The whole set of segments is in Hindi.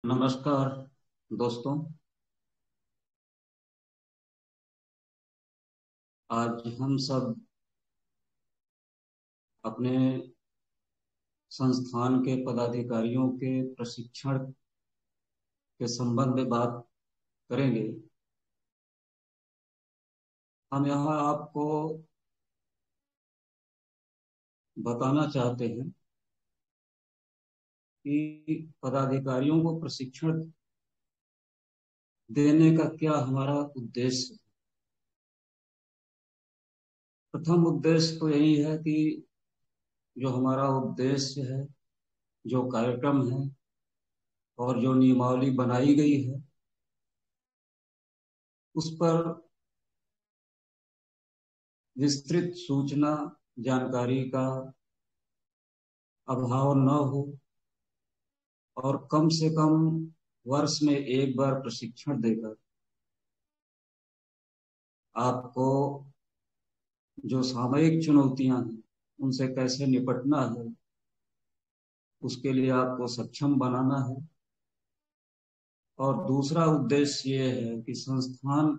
नमस्कार दोस्तों। आज हम सब अपने संस्थान के पदाधिकारियों के प्रशिक्षण के संबंध में बात करेंगे। हम यहाँ आपको बताना चाहते हैं कि पदाधिकारियों को प्रशिक्षण देने का क्या हमारा उद्देश्य है। प्रथम उद्देश्य तो यही है कि जो हमारा उद्देश्य है, जो कार्यक्रम है और जो नियमावली बनाई गई है, उस पर विस्तृत सूचना जानकारी का अभाव न हो और कम से कम वर्ष में एक बार प्रशिक्षण देकर आपको जो सामयिक चुनौतियां हैं उनसे कैसे निपटना है, उसके लिए आपको सक्षम बनाना है। और दूसरा उद्देश्य ये है कि संस्थान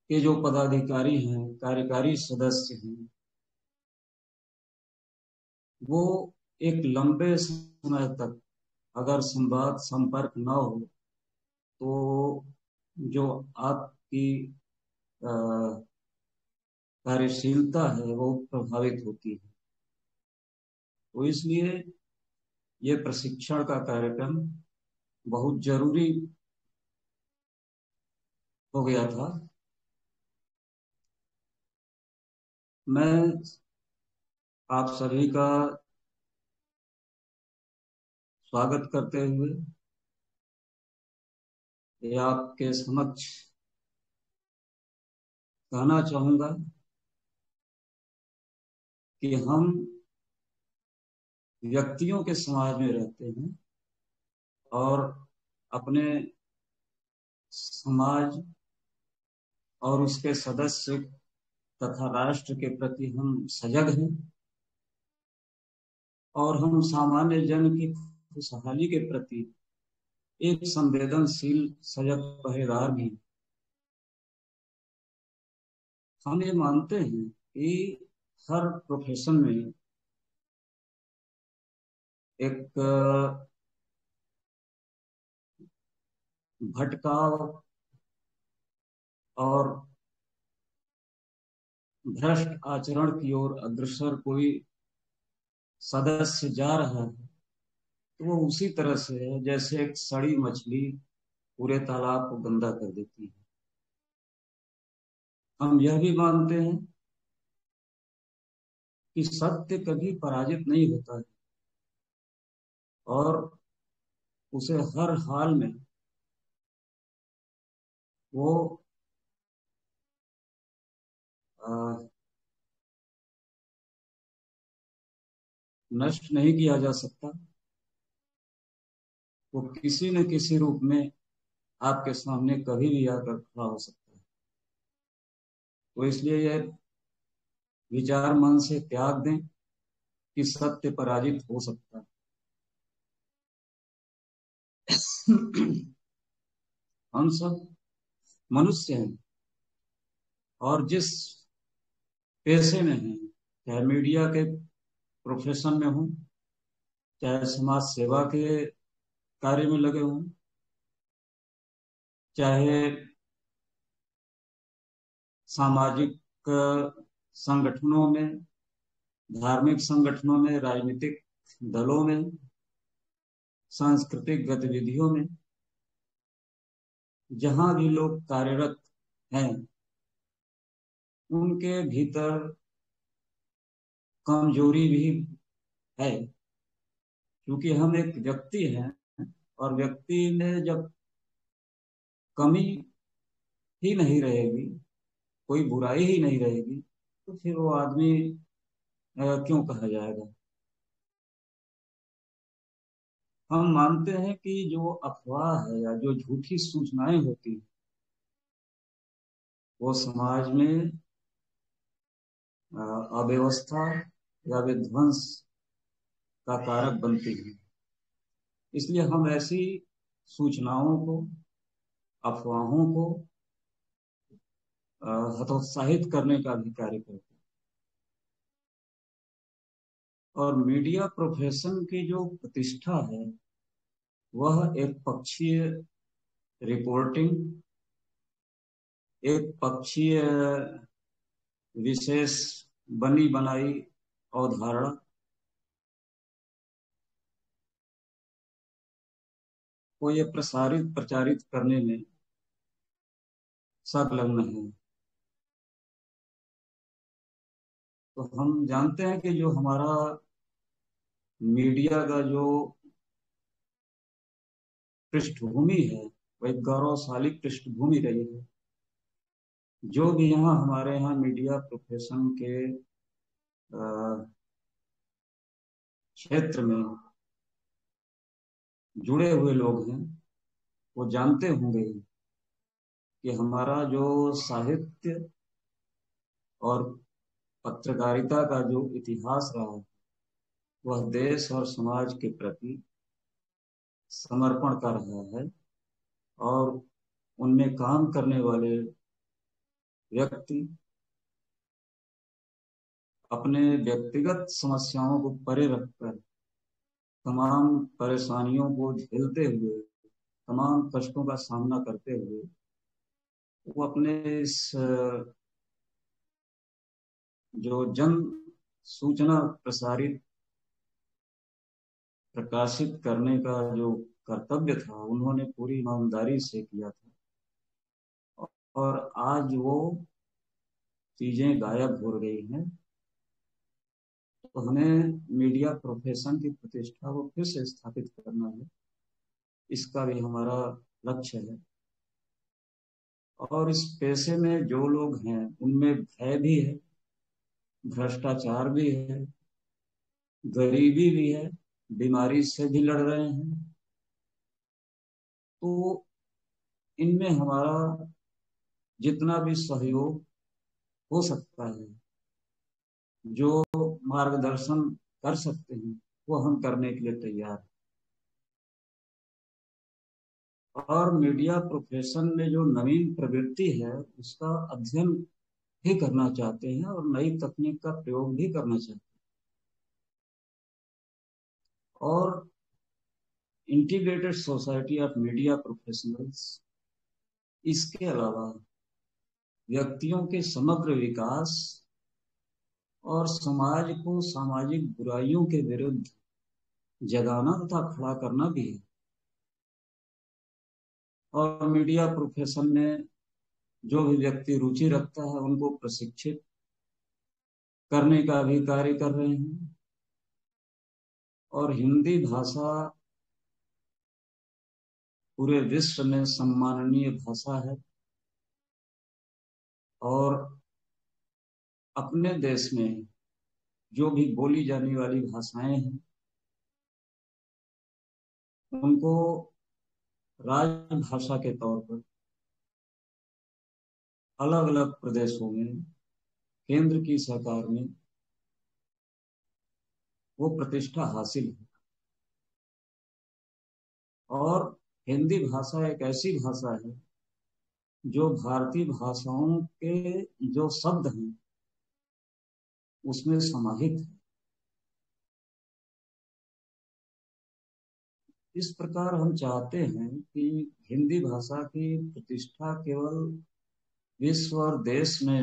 के जो पदाधिकारी हैं, कार्यकारी सदस्य हैं, वो एक लंबे समय तक अगर संवाद संपर्क न हो तो जो आपकी अ, कार्यशीलता है वो प्रभावित होती है। तो इसलिए ये प्रशिक्षण का कार्यक्रम बहुत जरूरी हो गया था। मैं आप सभी का स्वागत करते हुए ये आपके समक्ष कहना चाहूंगा कि हम व्यक्तियों के समाज में रहते हैं और अपने समाज और उसके सदस्य तथा राष्ट्र के प्रति हम सजग हैं और हम सामान्य जन की खुशहाली के प्रति एक संवेदनशील सजग पहरेदार भी। हम ये मानते हैं कि हर प्रोफेशन में एक भटकाव और भ्रष्ट आचरण की ओर अग्रसर कोई सदस्य जा रहा है तो वो उसी तरह से है जैसे एक सड़ी मछली पूरे तालाब को गंदा कर देती है। हम यह भी मानते हैं कि सत्य कभी पराजित नहीं होता है और उसे हर हाल में वो अ, नष्ट नहीं किया जा सकता। वो किसी न किसी रूप में आपके सामने कभी भी आकर खड़ा हो सकता है। तो इसलिए यह विचार मन से त्याग दें कि सत्य पराजित हो सकता है। हम सब मनुष्य हैं और जिस पेशे में हैं, चाहे मीडिया के प्रोफेशन में हो, चाहे समाज सेवा के कार्य में लगे हों, चाहे सामाजिक संगठनों में, धार्मिक संगठनों में, राजनीतिक दलों में, सांस्कृतिक गतिविधियों में, जहां भी लोग कार्यरत हैं, उनके भीतर कमजोरी भी है। क्योंकि हम एक व्यक्ति हैं और व्यक्ति में जब कमी ही नहीं रहेगी, कोई बुराई ही नहीं रहेगी, तो फिर वो आदमी क्यों कहा जाएगा। हम मानते हैं कि जो अफवाह है या जो झूठी सूचनाएं होती हैं वो समाज में अव्यवस्था या विध्वंस का कारक बनती है। इसलिए हम ऐसी सूचनाओं को, अफवाहों को हतोत्साहित करने का भी कार्य करते हैं। और मीडिया प्रोफेशन की जो प्रतिष्ठा है वह एक पक्षीय रिपोर्टिंग, एक पक्षीय विशेष बनी बनाई अवधारणा को ये प्रसारित प्रचारित करने में संलग्न है। तो हम जानते हैं कि जो हमारा मीडिया का जो पृष्ठभूमि है वह एक गौरवशाली पृष्ठभूमि रही है। जो भी यहाँ हमारे यहाँ मीडिया प्रोफेशन के क्षेत्र में जुड़े हुए लोग हैं वो जानते होंगे कि हमारा जो साहित्य और पत्रकारिता का जो इतिहास रहा है वह देश और समाज के प्रति समर्पण कर रहा है। और उनमें काम करने वाले व्यक्ति अपने व्यक्तिगत समस्याओं को परे रखकर तमाम परेशानियों को झेलते हुए, तमाम कष्टों का सामना करते हुए वो अपने इस जो जन सूचना प्रसारित प्रकाशित करने का जो कर्तव्य था उन्होंने पूरी ईमानदारी से किया था। और आज वो चीजें गायब हो रही हैं। तो हमें मीडिया प्रोफेशन की प्रतिष्ठा को फिर से स्थापित करना है, इसका भी हमारा लक्ष्य है। और इस पेशे में जो लोग हैं उनमें भय भी है, भ्रष्टाचार भी है, गरीबी भी है, बीमारी से भी लड़ रहे हैं। तो इनमें हमारा जितना भी सहयोग हो सकता है, जो मार्गदर्शन कर सकते हैं वो हम करने के लिए तैयार हैं। और मीडिया प्रोफेशन में जो नवीन प्रवृत्ति है उसका अध्ययन भी करना चाहते हैं और नई तकनीक का प्रयोग भी करना चाहते हैं। और integrated society of media professionals इसके अलावा व्यक्तियों के समग्र विकास और समाज को सामाजिक बुराइयों के विरुद्ध जगाना तथा खड़ा करना भी है। और मीडिया प्रोफेशन में जो भी व्यक्ति रुचि रखता है उनको प्रशिक्षित करने का भी कार्य कर रहे हैं। और हिंदी भाषा पूरे विश्व में सम्माननीय भाषा है। और अपने देश में जो भी बोली जाने वाली भाषाएं हैं उनको राजभाषा के तौर पर अलग अलग प्रदेशों में केंद्र की सरकार में वो प्रतिष्ठा हासिल है। और हिंदी भाषा एक ऐसी भाषा है जो भारतीय भाषाओं के जो शब्द हैं उसमें समाहित है। इस प्रकार हम चाहते हैं कि हिंदी भाषा की प्रतिष्ठा केवल विश्व और देश में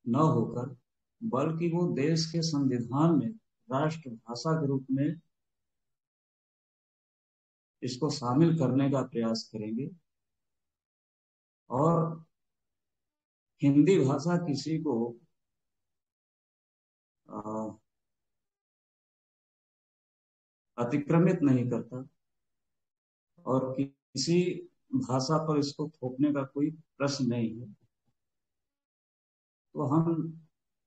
न होकर बल्कि वो देश के संविधान में राष्ट्रभाषा के रूप में इसको शामिल करने का प्रयास करेंगे। और हिंदी भाषा किसी को अतिक्रमित नहीं करता और किसी भाषा पर इसको थोपने का कोई प्रश्न नहीं है। तो हम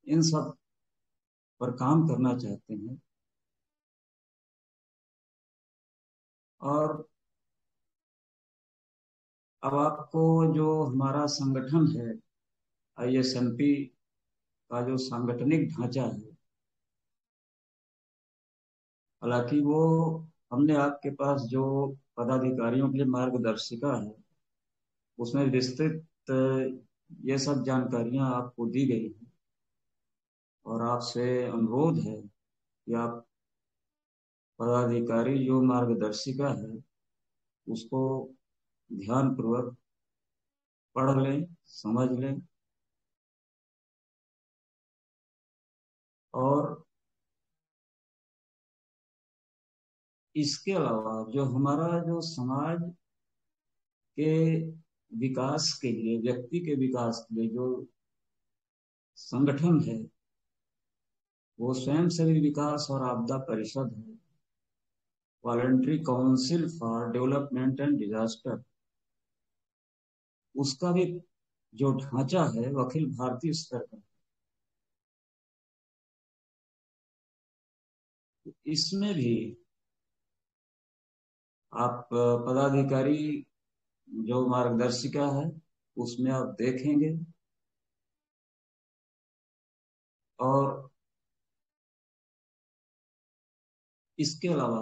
इन सब पर काम करना चाहते हैं। और अब आपको जो हमारा संगठन है ISMP का जो सांगठनिक ढांचा है, हालांकि वो हमने आपके पास जो पदाधिकारियों के लिए मार्गदर्शिका है उसमें विस्तृत ये सब जानकारियां आपको दी गई हैं, और आपसे अनुरोध है कि आप पदाधिकारी जो मार्गदर्शिका है उसको ध्यान पूर्वक पढ़ लें, समझ लें, और इसके अलावा जो हमारा जो समाज के विकास के लिए, व्यक्ति के विकास के लिए जो संगठन है वो स्वयं सेवी विकास और आपदा परिषद है, voluntary council for development and disaster. उसका भी जो ढांचा है वो अखिल भारतीय स्तर का। इसमें भी आप पदाधिकारी जो मार्गदर्शिका है उसमें आप देखेंगे, और इसके अलावा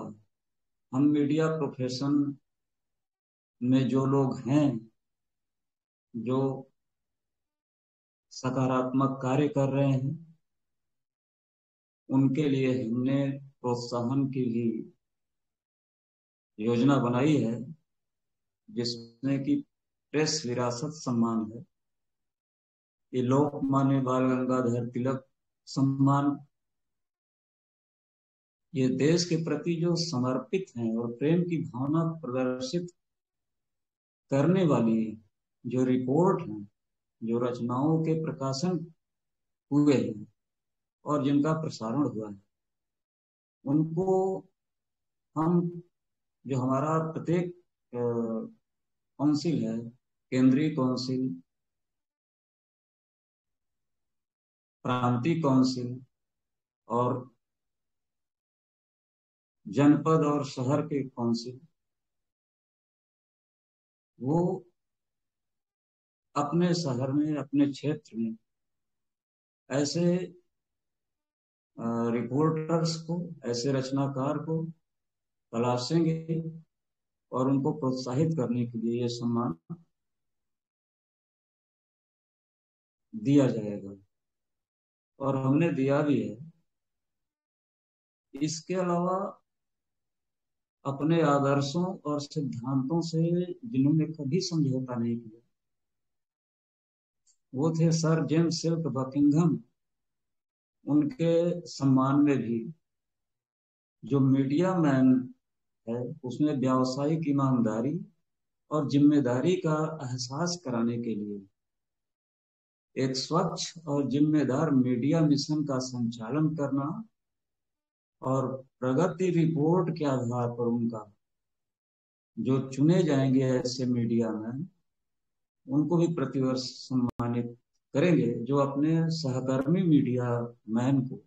हम मीडिया प्रोफेशन में जो लोग हैं जो सकारात्मक कार्य कर रहे हैं उनके लिए हमने प्रोत्साहन की भी योजना बनाई है, जिसमें कि प्रेस विरासत सम्मान है, ये लोकमान्य बाल गंगाधर तिलक सम्मान। ये देश के प्रति जो समर्पित हैं और प्रेम की भावना प्रदर्शित करने वाली जो रिपोर्ट हैं, जो रचनाओं के प्रकाशन हुए हैं और जिनका प्रसारण हुआ है, उनको हम, जो हमारा प्रत्येक काउंसिल है, केंद्रीय काउंसिल, प्रांतीय काउंसिल और जनपद और शहर के काउंसिल, वो अपने शहर में, अपने क्षेत्र में ऐसे रिपोर्टर्स को, ऐसे रचनाकार को तलाशेंगे और उनको प्रोत्साहित करने के लिए ये सम्मान दिया जाएगा, और हमने दिया भी है। इसके अलावा अपने आदर्शों और सिद्धांतों से जिन्होंने कभी समझौता नहीं किया, वो थे सर जेम्स सिल्क बकिंघम। उनके सम्मान में भी जो मीडिया मैन है उसमें व्यावसायिक ईमानदारी और जिम्मेदारी का एहसास कराने के लिए एक स्वच्छ और जिम्मेदार मीडिया मिशन का संचालन करना, और प्रगति रिपोर्ट के आधार पर उनका जो चुने जाएंगे ऐसे मीडिया मैन, उनको भी प्रतिवर्ष सम्मानित करेंगे, जो अपने सहकर्मी मीडिया मैन को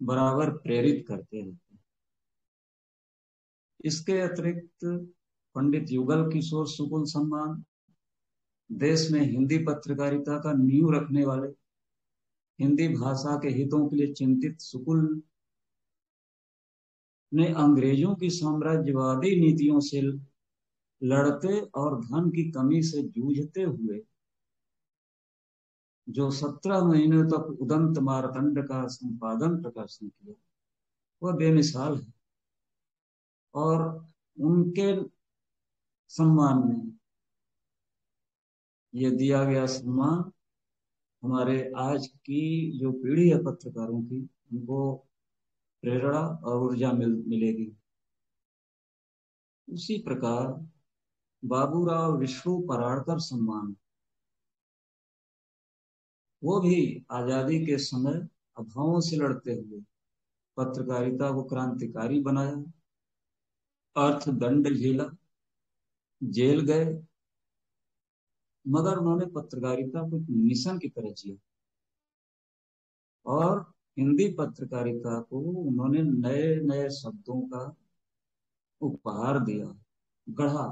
बराबर प्रेरित करते हैं। इसके अतिरिक्त पंडित युगल किशोर शुक्ल सम्मान, देश में हिंदी पत्रकारिता का नींव रखने वाले, हिंदी भाषा के हितों के लिए चिंतित शुक्ल ने अंग्रेजों की साम्राज्यवादी नीतियों से लड़ते और धन की कमी से जूझते हुए जो 17 महीने तक उदंत मारतंड का संपादन प्रकाशन किया, वह बेमिसाल है। और उनके सम्मान में ये दिया गया सम्मान हमारे आज की जो पीढ़ी है पत्रकारों की, उनको प्रेरणा और ऊर्जा मिलेगी। उसी प्रकार बाबूराव विष्णु पराड़कर सम्मान, वो भी आजादी के समय अभावों से लड़ते हुए पत्रकारिता को क्रांतिकारी बनाया, अर्थदंड झेला, जेल गए, मगर उन्होंने पत्रकारिता को एक मिशन की तरह जिया, और हिंदी पत्रकारिता को उन्होंने नए नए शब्दों का उपहार दिया, गढ़ा।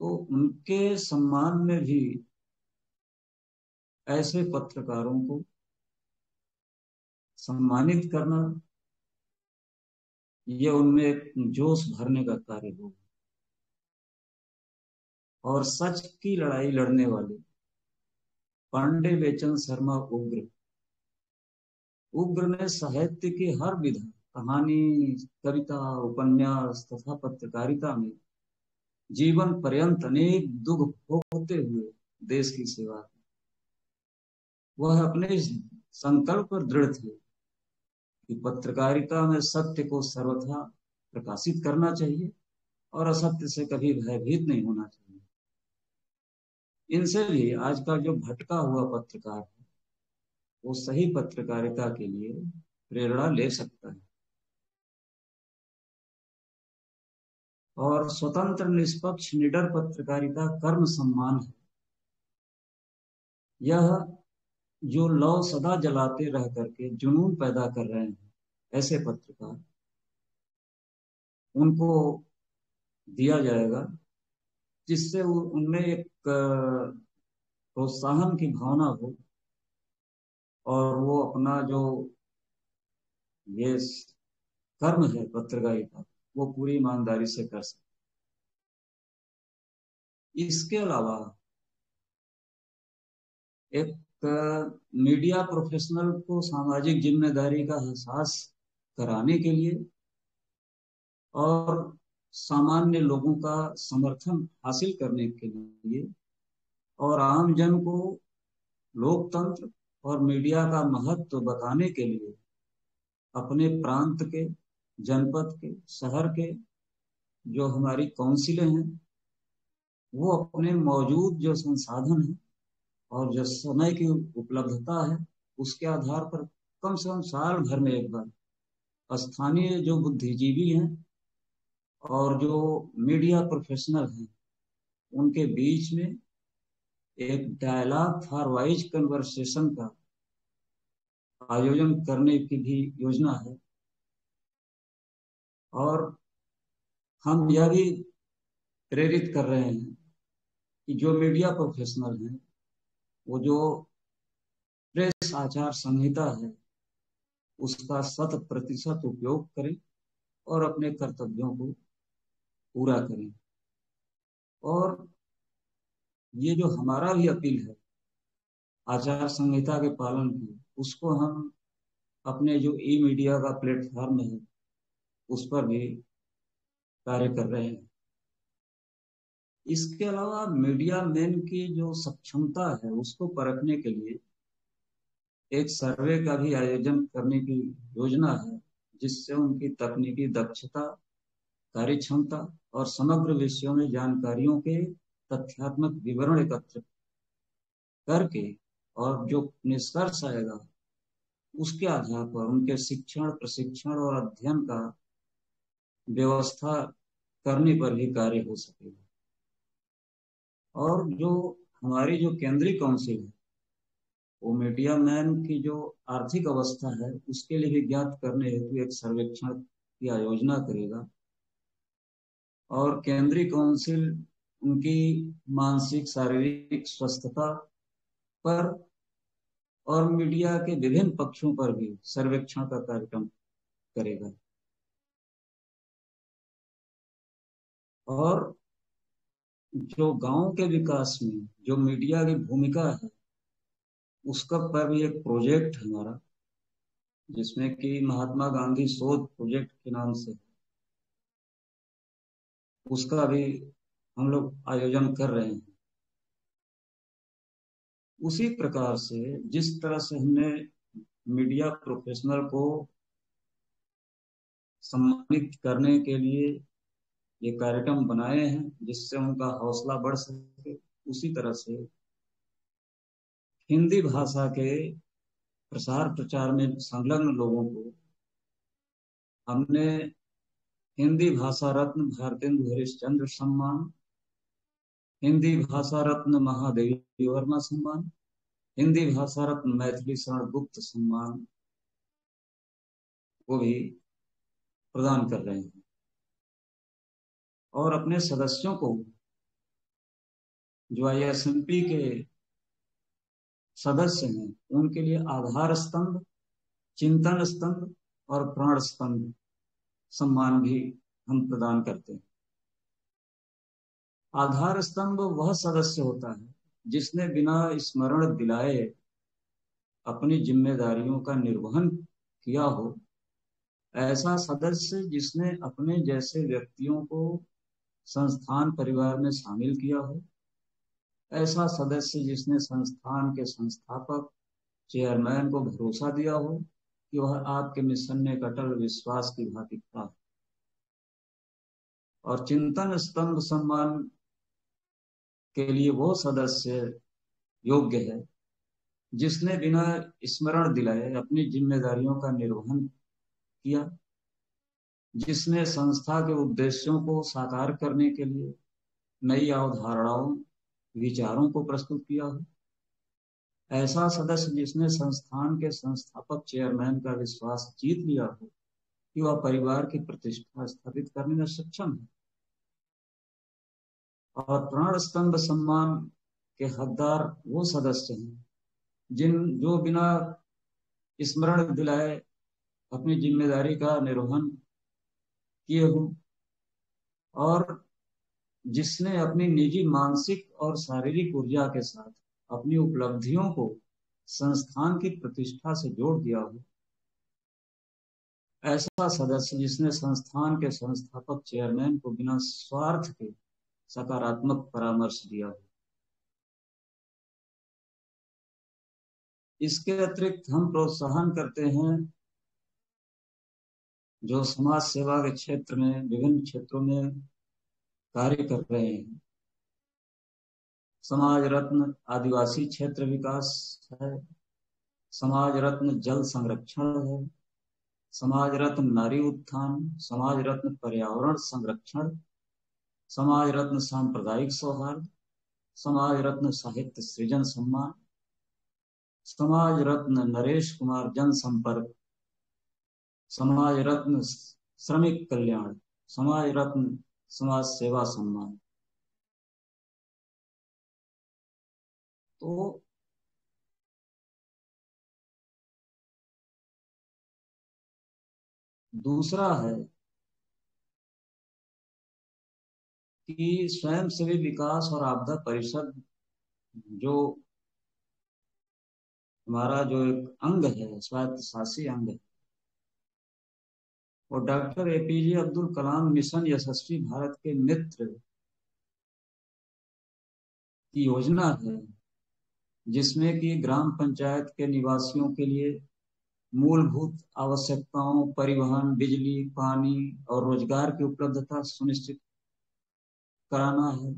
तो उनके सम्मान में भी ऐसे पत्रकारों को सम्मानित करना ये उनमें एक जोश भरने का कार्य होगा। और सच की लड़ाई लड़ने वाले पांडे बेचन शर्मा उग्र उग्र ने साहित्य की हर विधा, कहानी, कविता, उपन्यास तथा पत्रकारिता में जीवन पर्यंत अनेक दुख भोगते हुए देश की सेवा की। वह अपने इस संकल्प पर दृढ़ थे कि पत्रकारिता में सत्य को सर्वथा प्रकाशित करना चाहिए और असत्य से कभी भयभीत नहीं होना चाहिए। इनसे भी आज का जो भटका हुआ पत्रकार है, वो सही पत्रकारिता के लिए प्रेरणा ले सकता है। और स्वतंत्र, निष्पक्ष, निडर पत्रकारिता कर्म सम्मान है। यह जो लौ सदा जलाते रह करके जुनून पैदा कर रहे हैं, ऐसे पत्रकार, उनको दिया जाएगा, जिससे उनमें एक प्रोत्साहन की भावना हो और वो अपना जो ये कर्म है पत्रकारिता, वो पूरी ईमानदारी से कर सके। इसके अलावा एक मीडिया प्रोफेशनल को सामाजिक जिम्मेदारी का एहसास कराने के लिए और सामान्य लोगों का समर्थन हासिल करने के लिए और आम जन को लोकतंत्र और मीडिया का महत्व बताने के लिए अपने प्रांत के, जनपद के, शहर के जो हमारी काउंसिलें हैं, वो अपने मौजूद जो संसाधन है और जो समय की उपलब्धता है, उसके आधार पर कम से कम साल भर में एक बार स्थानीय जो बुद्धिजीवी हैं और जो मीडिया प्रोफेशनल हैं, उनके बीच में एक डायलॉग फॉर वाइज कन्वर्सेशन का आयोजन करने की भी योजना है। और हम यह भी प्रेरित कर रहे हैं कि जो मीडिया प्रोफेशनल हैं, वो जो प्रेस आचार संहिता है, उसका 100% उपयोग करें और अपने कर्तव्यों को पूरा करें। और ये जो हमारा भी अपील है आचार संहिता के पालन की, उसको हम अपने जो ई मीडिया का प्लेटफॉर्म है, उस पर भी कार्य कर रहे हैं। इसके अलावा मीडिया मैन की जो सक्षमता है, उसको परखने के लिए एक सर्वे का भी आयोजन करने की योजना है, जिससे उनकी तकनीकी दक्षता, कार्य क्षमता और समग्र विषयों में जानकारियों के तथ्यात्मक विवरण एकत्र करके और जो निष्कर्ष आएगा, उसके आधार पर उनके शिक्षण, प्रशिक्षण और अध्ययन का व्यवस्था करने पर भी कार्य हो सकेगा। और जो हमारी जो केंद्रीय काउंसिल है, वो मीडिया मैन की जो आर्थिक अवस्था है, उसके लिए भी ज्ञात करने हेतु एक सर्वेक्षण की आयोजना करेगा। और केंद्रीय काउंसिल उनकी मानसिक, शारीरिक स्वस्थता पर और मीडिया के विभिन्न पक्षों पर भी सर्वेक्षण का कार्यक्रम करेगा। और जो गांव के विकास में जो मीडिया की भूमिका है, उसका पर भी एक प्रोजेक्ट है हमारा, जिसमें कि महात्मा गांधी शोध प्रोजेक्ट के नाम से, उसका भी हम लोग आयोजन कर रहे हैं। उसी प्रकार से जिस तरह से हमने मीडिया प्रोफेशनल को सम्मानित करने के लिए ये कार्यक्रम बनाए हैं, जिससे उनका हौसला बढ़ सके, उसी तरह से हिंदी भाषा के प्रसार प्रचार में संलग्न लोगों को हमने हिंदी भाषा रत्न भारतेंदु हरिश्चंद्र सम्मान, हिंदी भाषा रत्न महादेवी वर्मा सम्मान, हिंदी भाषा रत्न मैथिली शरण गुप्त सम्मान को भी प्रदान कर रहे हैं। और अपने सदस्यों को, जो ISMP के सदस्य हैं, उनके लिए आधार स्तंभ, चिंतन स्तंभ और प्राण स्तंभ सम्मान भी हम प्रदान करते हैं। आधार स्तंभ वह सदस्य होता है जिसने बिना स्मरण दिलाए अपनी जिम्मेदारियों का निर्वहन किया हो। ऐसा सदस्य जिसने अपने जैसे व्यक्तियों को संस्थान परिवार में शामिल किया हो। ऐसा सदस्य जिसने संस्थान के संस्थापक चेयरमैन को भरोसा दिया हो कि वह आपके मिशन में एक अटल विश्वास की भांति खड़ा है। और चिंतन स्तंभ सम्मान के लिए वो सदस्य योग्य है जिसने बिना स्मरण दिलाए अपनी जिम्मेदारियों का निर्वहन किया, जिसने संस्था के उद्देश्यों को साकार करने के लिए नई अवधारणाओं विचारों को प्रस्तुत किया हो। ऐसा सदस्य जिसने संस्थान के संस्थापक चेयरमैन का विश्वास जीत लिया हो कि वह परिवार की प्रतिष्ठा स्थापित करने में सक्षम है। और प्राण स्तंभ सम्मान के हकदार वो सदस्य हैं जो बिना स्मरण दिलाए अपनी जिम्मेदारी का निर्वहन किए हो और जिसने अपनी निजी मानसिक और शारीरिक ऊर्जा के साथ अपनी उपलब्धियों को संस्थान की प्रतिष्ठा से जोड़ दिया हो। ऐसा सदस्य जिसने संस्थान के संस्थापक चेयरमैन को बिना स्वार्थ के सकारात्मक परामर्श दिया हो। इसके अतिरिक्त हम प्रोत्साहन करते हैं जो समाज सेवा के क्षेत्र में विभिन्न क्षेत्रों में कार्य कर रहे हैं। समाज रत्न आदिवासी क्षेत्र विकास है, समाज रत्न जल संरक्षण है, समाज रत्न नारी उत्थान, समाज रत्न पर्यावरण संरक्षण, समाज रत्न सांप्रदायिक सौहार्द, समाज रत्न साहित्य सृजन सम्मान, समाज रत्न नरेश कुमार जनसंपर्क, समाज रत्न श्रमिक कल्याण, समाज रत्न समाज सेवा सम्मान। तो दूसरा है कि स्वयंसेवी विकास और आपदा परिषद जो हमारा जो एक अंग है, स्वायत्त शासी अंग है, और doctor APJ Abdul Kalam mission यशस्वी भारत के मित्र की योजना है जिसमें कि ग्राम पंचायत के निवासियों के लिए मूलभूत आवश्यकताओं, परिवहन, बिजली, पानी और रोजगार की उपलब्धता सुनिश्चित कराना है।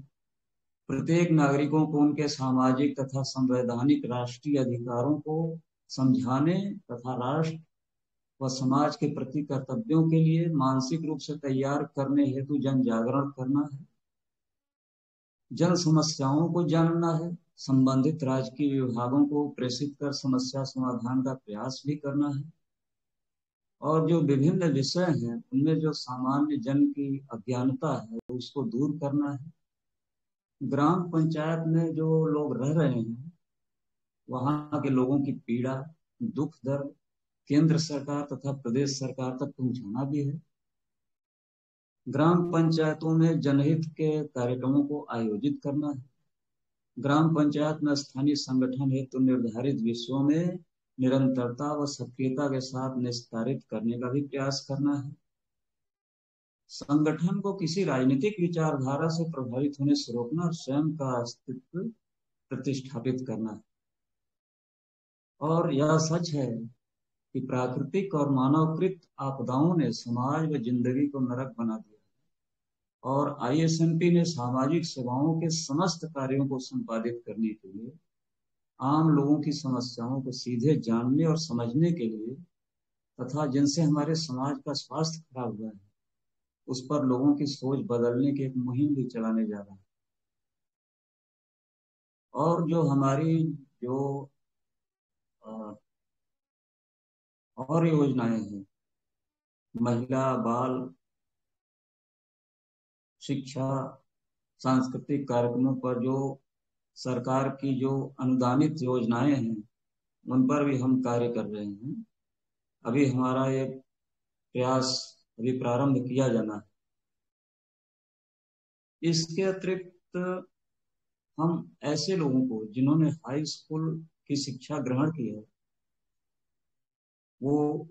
प्रत्येक नागरिकों को उनके सामाजिक तथा संवैधानिक राष्ट्रीय अधिकारों को समझाने तथा राष्ट्र व समाज के प्रति कर्तव्यों के लिए मानसिक रूप से तैयार करने हेतु जन जागरण करना है। जन समस्याओं को जानना है, संबंधित राजकीय विभागों को प्रेषित कर समस्या समाधान का प्रयास भी करना है। और जो विभिन्न विषय हैं उनमें जो सामान्य जन की अज्ञानता है उसको दूर करना है। ग्राम पंचायत में जो लोग रह रहे हैं वहां के लोगों की पीड़ा, दुख दर्द केंद्र सरकार तथा प्रदेश सरकार तक पहुंचाना भी है। ग्राम पंचायतों में जनहित के कार्यक्रमों को आयोजित करना है। ग्राम पंचायत में स्थानीय संगठन हेतु निर्धारित विषयों में निरंतरता व सक्रियता के साथ निस्तारित करने का भी प्रयास करना है। संगठन को किसी राजनीतिक विचारधारा से प्रभावित होने से रोकना और स्वयं का अस्तित्व प्रतिष्ठापित करना है। और यह सच है कि प्राकृतिक और मानवकृत आपदाओं ने समाज व जिंदगी को नरक बना दिया और आईएसएमपी ने सामाजिक सेवाओं के समस्त कार्यों को संपादित करने के लिए, आम लोगों की समस्याओं को सीधे जानने और समझने के लिए तथा जिनसे हमारे समाज का स्वास्थ्य खराब हुआ है उस पर लोगों की सोच बदलने की एक मुहिम भी चलाने जा रहा है। और जो हमारी जो और योजनाएं हैं, महिला बाल शिक्षा, सांस्कृतिक कार्यक्रमों पर जो सरकार की जो अनुदानित योजनाएं हैं उन पर भी हम कार्य कर रहे हैं। अभी हमारा एक प्रयास अभी प्रारंभ किया जाना है। इसके अतिरिक्त हम ऐसे लोगों को जिन्होंने हाई स्कूल की शिक्षा ग्रहण की है, वो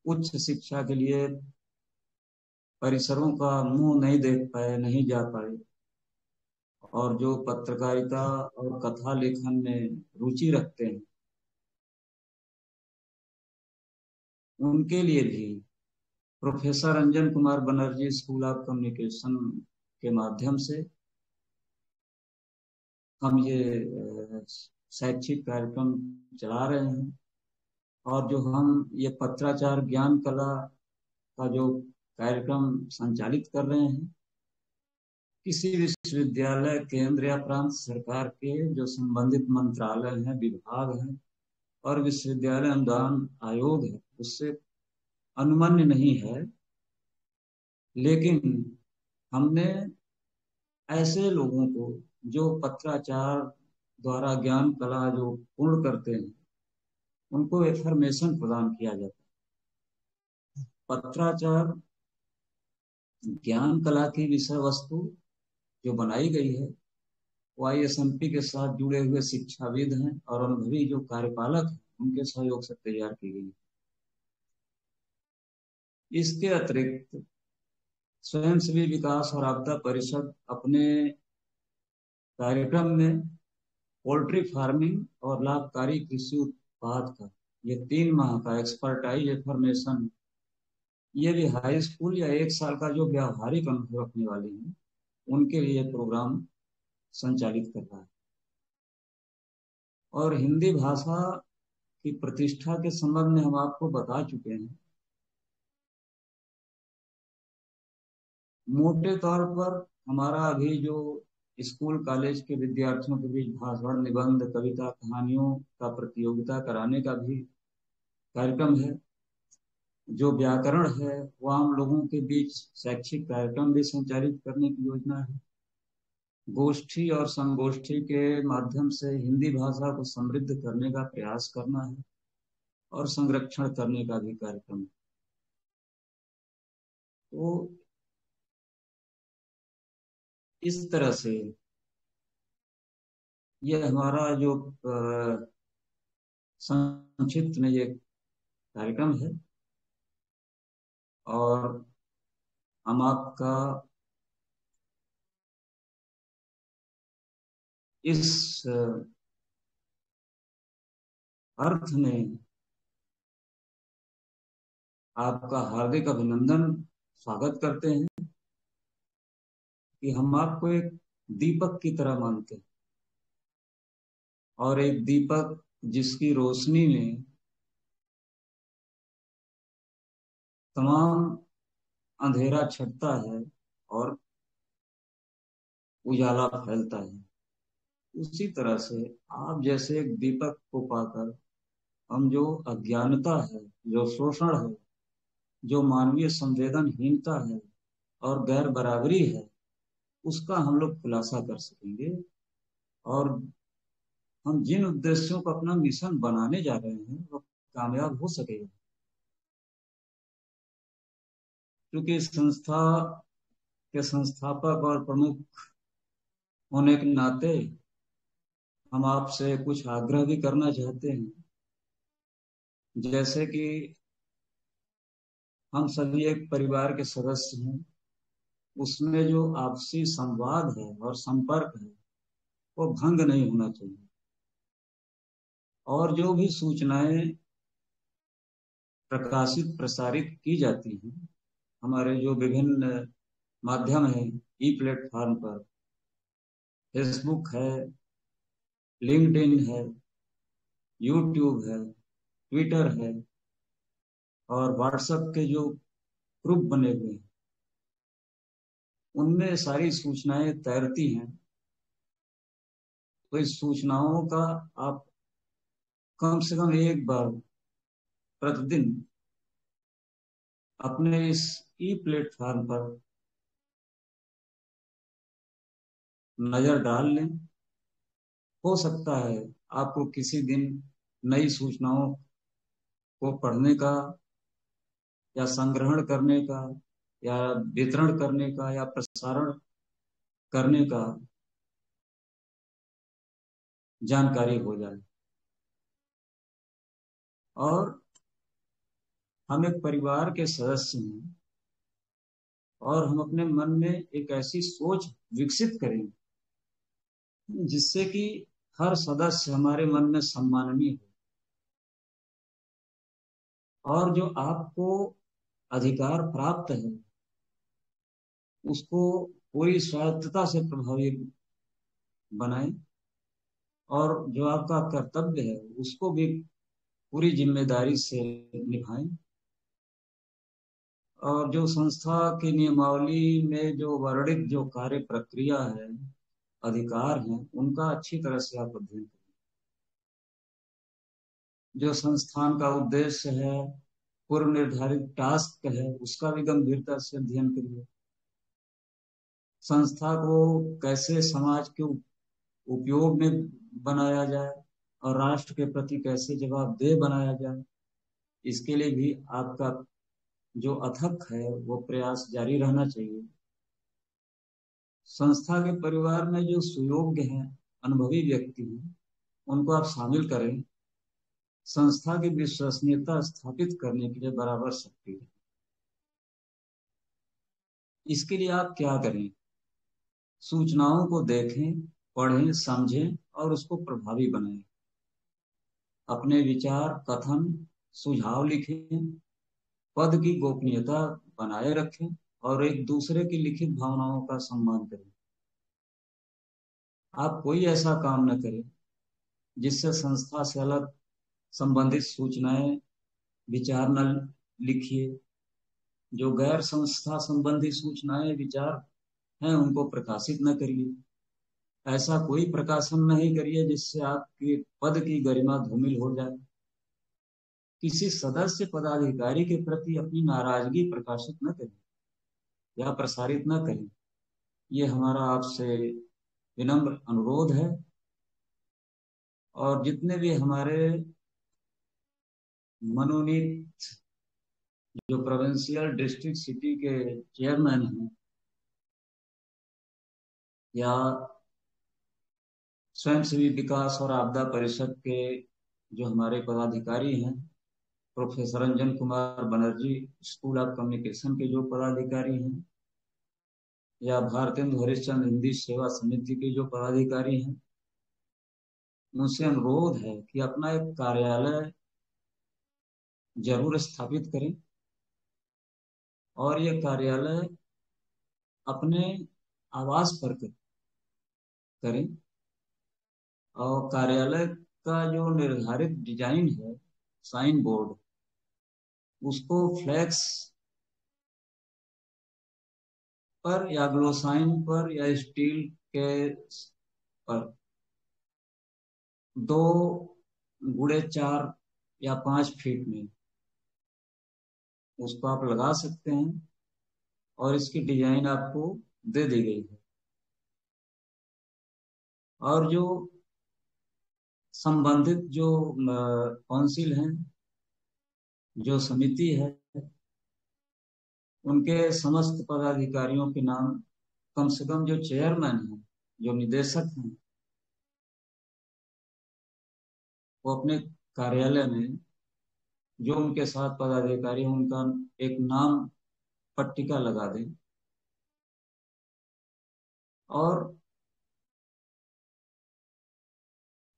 उच्च शिक्षा के लिए परिसरों का मुंह नहीं देख पाए, नहीं जा पाए, और जो पत्रकारिता और कथा लेखन में रुचि रखते हैं, उनके लिए भी professor Ranjan Kumar Banerjee school of communication के माध्यम से हम ये शैक्षिक कार्यक्रम चला रहे हैं। और जो हम ये पत्राचार ज्ञान कला का जो कार्यक्रम संचालित कर रहे हैं, किसी विश्वविद्यालय, केंद्र या प्रांत सरकार के जो संबंधित मंत्रालय हैं, विभाग हैं और विश्वविद्यालय अनुदान आयोग है, उससे अनुमन्य नहीं है। लेकिन हमने ऐसे लोगों को जो पत्राचार द्वारा ज्ञान कला जो पूर्ण करते हैं, उनको इंफॉर्मेशन प्रदान किया जाता है। पत्राचार ज्ञान कला की विषय वस्तु जो बनाई गई है, वो ISMP के साथ जुड़े हुए शिक्षाविद हैं और अनुभवी जो कार्यपालक हैं, उनके सहयोग से तैयार की गई है। इसके अतिरिक्त स्वयंसेवी विकास और आपदा परिषद अपने कार्यक्रम में पोल्ट्री फार्मिंग और लाभकारी कृषि उत्पाद का ये 3 माह का एक्सपर्टाइज इंफॉर्मेशन, ये भी हाई स्कूल या 1 साल का जो व्यावहारिक अनुभव रखने वाले हैं, उनके लिए प्रोग्राम संचालित कर रहा है। और हिंदी भाषा की प्रतिष्ठा के संबंध में हम आपको बता चुके हैं। मोटे तौर पर हमारा अभी जो स्कूल कॉलेज के विद्यार्थियों के बीच भाषण, निबंध, कविता, कहानियों का प्रतियोगिता कराने का भी कार्यक्रम है। जो व्याकरण है, वह हम लोगों के बीच शैक्षिक कार्यक्रम भी संचालित करने की योजना है। गोष्ठी और संगोष्ठी के माध्यम से हिंदी भाषा को समृद्ध करने का प्रयास करना है और संरक्षण करने का भी कार्यक्रम है। तो इस तरह से ये हमारा जो संक्षिप्त में ये कार्यक्रम है, और हम आपका इस अर्थ में आपका हार्दिक अभिनंदन स्वागत करते हैं कि हम आपको एक दीपक की तरह मानते हैं, और एक दीपक जिसकी रोशनी में तमाम अंधेरा छटता है और उजाला फैलता है। उसी तरह से आप जैसे एक दीपक को पाकर हम जो अज्ञानता है, जो शोषण है, जो मानवीय संवेदनहीनता है और गैर बराबरी है, उसका हम लोग खुलासा कर सकेंगे। और हम जिन उद्देश्यों को अपना मिशन बनाने जा रहे हैं, वो कामयाब हो सकेगा। क्योंकि इस संस्था के संस्थापक और प्रमुख होने के नाते हम आपसे कुछ आग्रह भी करना चाहते हैं। जैसे कि हम सभी एक परिवार के सदस्य हैं, उसमें जो आपसी संवाद है और संपर्क है, वो भंग नहीं होना चाहिए। और जो भी सूचनाएं प्रकाशित प्रसारित की जाती हैं हमारे जो विभिन्न माध्यम है, ई प्लेटफॉर्म पर, फेसबुक है, लिंक्डइन है, यूट्यूब है, ट्विटर है, और व्हाट्सएप के जो ग्रुप बने हुए हैं, उनमें सारी सूचनाएं तैरती हैं। तो इस सूचनाओं का आप कम से कम एक बार प्रतिदिन अपने इस ई प्लेटफॉर्म पर नजर डाल लें। हो सकता है आपको किसी दिन नई सूचनाओं को पढ़ने का या संग्रहण करने का या वितरण करने का या प्रसारण करने का जानकारी हो जाए। और हम एक परिवार के सदस्य हैं और हम अपने मन में एक ऐसी सोच विकसित करें जिससे कि हर सदस्य हमारे मन में सम्माननीय हो, और जो आपको अधिकार प्राप्त है उसको पूरी स्वायत्तता से प्रभावी बनाएं, और जो आपका कर्तव्य है उसको भी पूरी जिम्मेदारी से निभाएं। और जो संस्था की नियमावली में जो वर्णित जो कार्य प्रक्रिया है, अधिकार हैं, उनका अच्छी तरह से आप अध्ययन करें। जो संस्थान का उद्देश्य है, पूर्व निर्धारित टास्क है, उसका भी गंभीरता से अध्ययन करिए। संस्था को कैसे समाज के उपयोग में बनाया जाए और राष्ट्र के प्रति कैसे जवाबदेह बनाया जाए, इसके लिए भी आपका जो अथक है वो प्रयास जारी रहना चाहिए। संस्था के परिवार में जो सुयोग्य हैं, अनुभवी व्यक्ति हैं, उनको आप शामिल करें। संस्था की विश्वसनीयता स्थापित करने के लिए बराबर सक्रिय है। इसके लिए आप क्या करें? सूचनाओं को देखें, पढ़ें, समझें और उसको प्रभावी बनाएं। अपने विचार, कथन, सुझाव लिखें, पद की गोपनीयता बनाए रखें और एक दूसरे की लिखित भावनाओं का सम्मान करें। आप कोई ऐसा काम न करें जिससे संस्था से अलग संबंधित सूचनाएं, विचार न लिखिए। जो गैर संस्था संबंधी सूचनाएं, विचार हैं, उनको प्रकाशित न करिए। ऐसा कोई प्रकाशन नहीं करिए जिससे आपके पद की गरिमा धूमिल हो जाए। किसी सदस्य पदाधिकारी के प्रति अपनी नाराजगी प्रकाशित न करें या प्रसारित न करें। ये हमारा आपसे विनम्र अनुरोध है। और जितने भी हमारे मनोनीत जो प्रोविंशियल डिस्ट्रिक्ट सिटी के चेयरमैन हैं या स्वयंसेवी विकास और आपदा परिषद के जो हमारे पदाधिकारी हैं, professor Ranjan Kumar Banerjee school of communication के जो पदाधिकारी हैं, या भारतेंदु हरिश्चंद्र हिंदी सेवा समिति के जो पदाधिकारी हैं, उनसे अनुरोध है कि अपना एक कार्यालय जरूर स्थापित करें और ये कार्यालय अपने आवास पर करें। और कार्यालय का जो निर्धारित डिजाइन है, साइन बोर्ड, उसको फ्लैक्स पर या ग्लोसाइन पर या स्टील के पर 2x4 या 5 फीट में उसको आप लगा सकते हैं और इसकी डिजाइन आपको दे दी गई है। और जो संबंधित जो काउंसिल हैं, जो समिति है, उनके समस्त पदाधिकारियों के नाम, कम से कम जो चेयरमैन हैं, जो निदेशक हैं, वो अपने कार्यालय में जो उनके साथ पदाधिकारी हैं उनका एक नाम पट्टिका लगा दें। और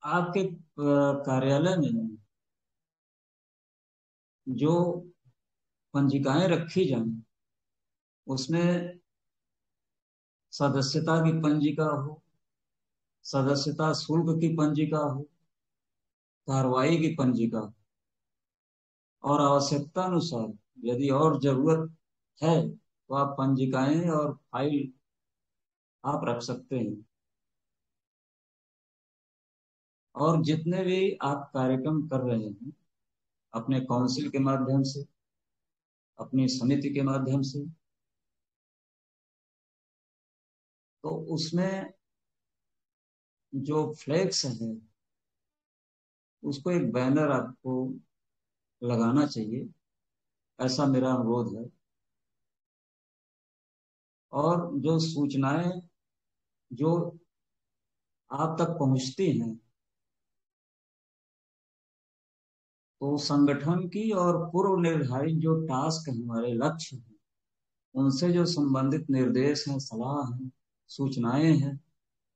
आपके कार्यालय में जो पंजिकाएं रखी जाएं उसमें सदस्यता की पंजिका हो, सदस्यता शुल्क की पंजिका हो, कार्रवाई की पंजिका हो, और आवश्यकता अनुसार यदि और जरूरत है तो आप पंजिकाएं और फाइल आप रख सकते हैं। और जितने भी आप कार्यक्रम कर रहे हैं अपने काउंसिल के माध्यम से, अपनी समिति के माध्यम से, तो उसमें जो फ्लैक्स है उसको एक बैनर आपको लगाना चाहिए ऐसा मेरा अनुरोध है। और जो सूचनाएं जो आप तक पहुंचती हैं, तो संगठन की और पूर्व निर्धारित जो टास्क है, हमारे लक्ष्य हैं, उनसे जो संबंधित निर्देश हैं, सलाह हैं, सूचनाएं हैं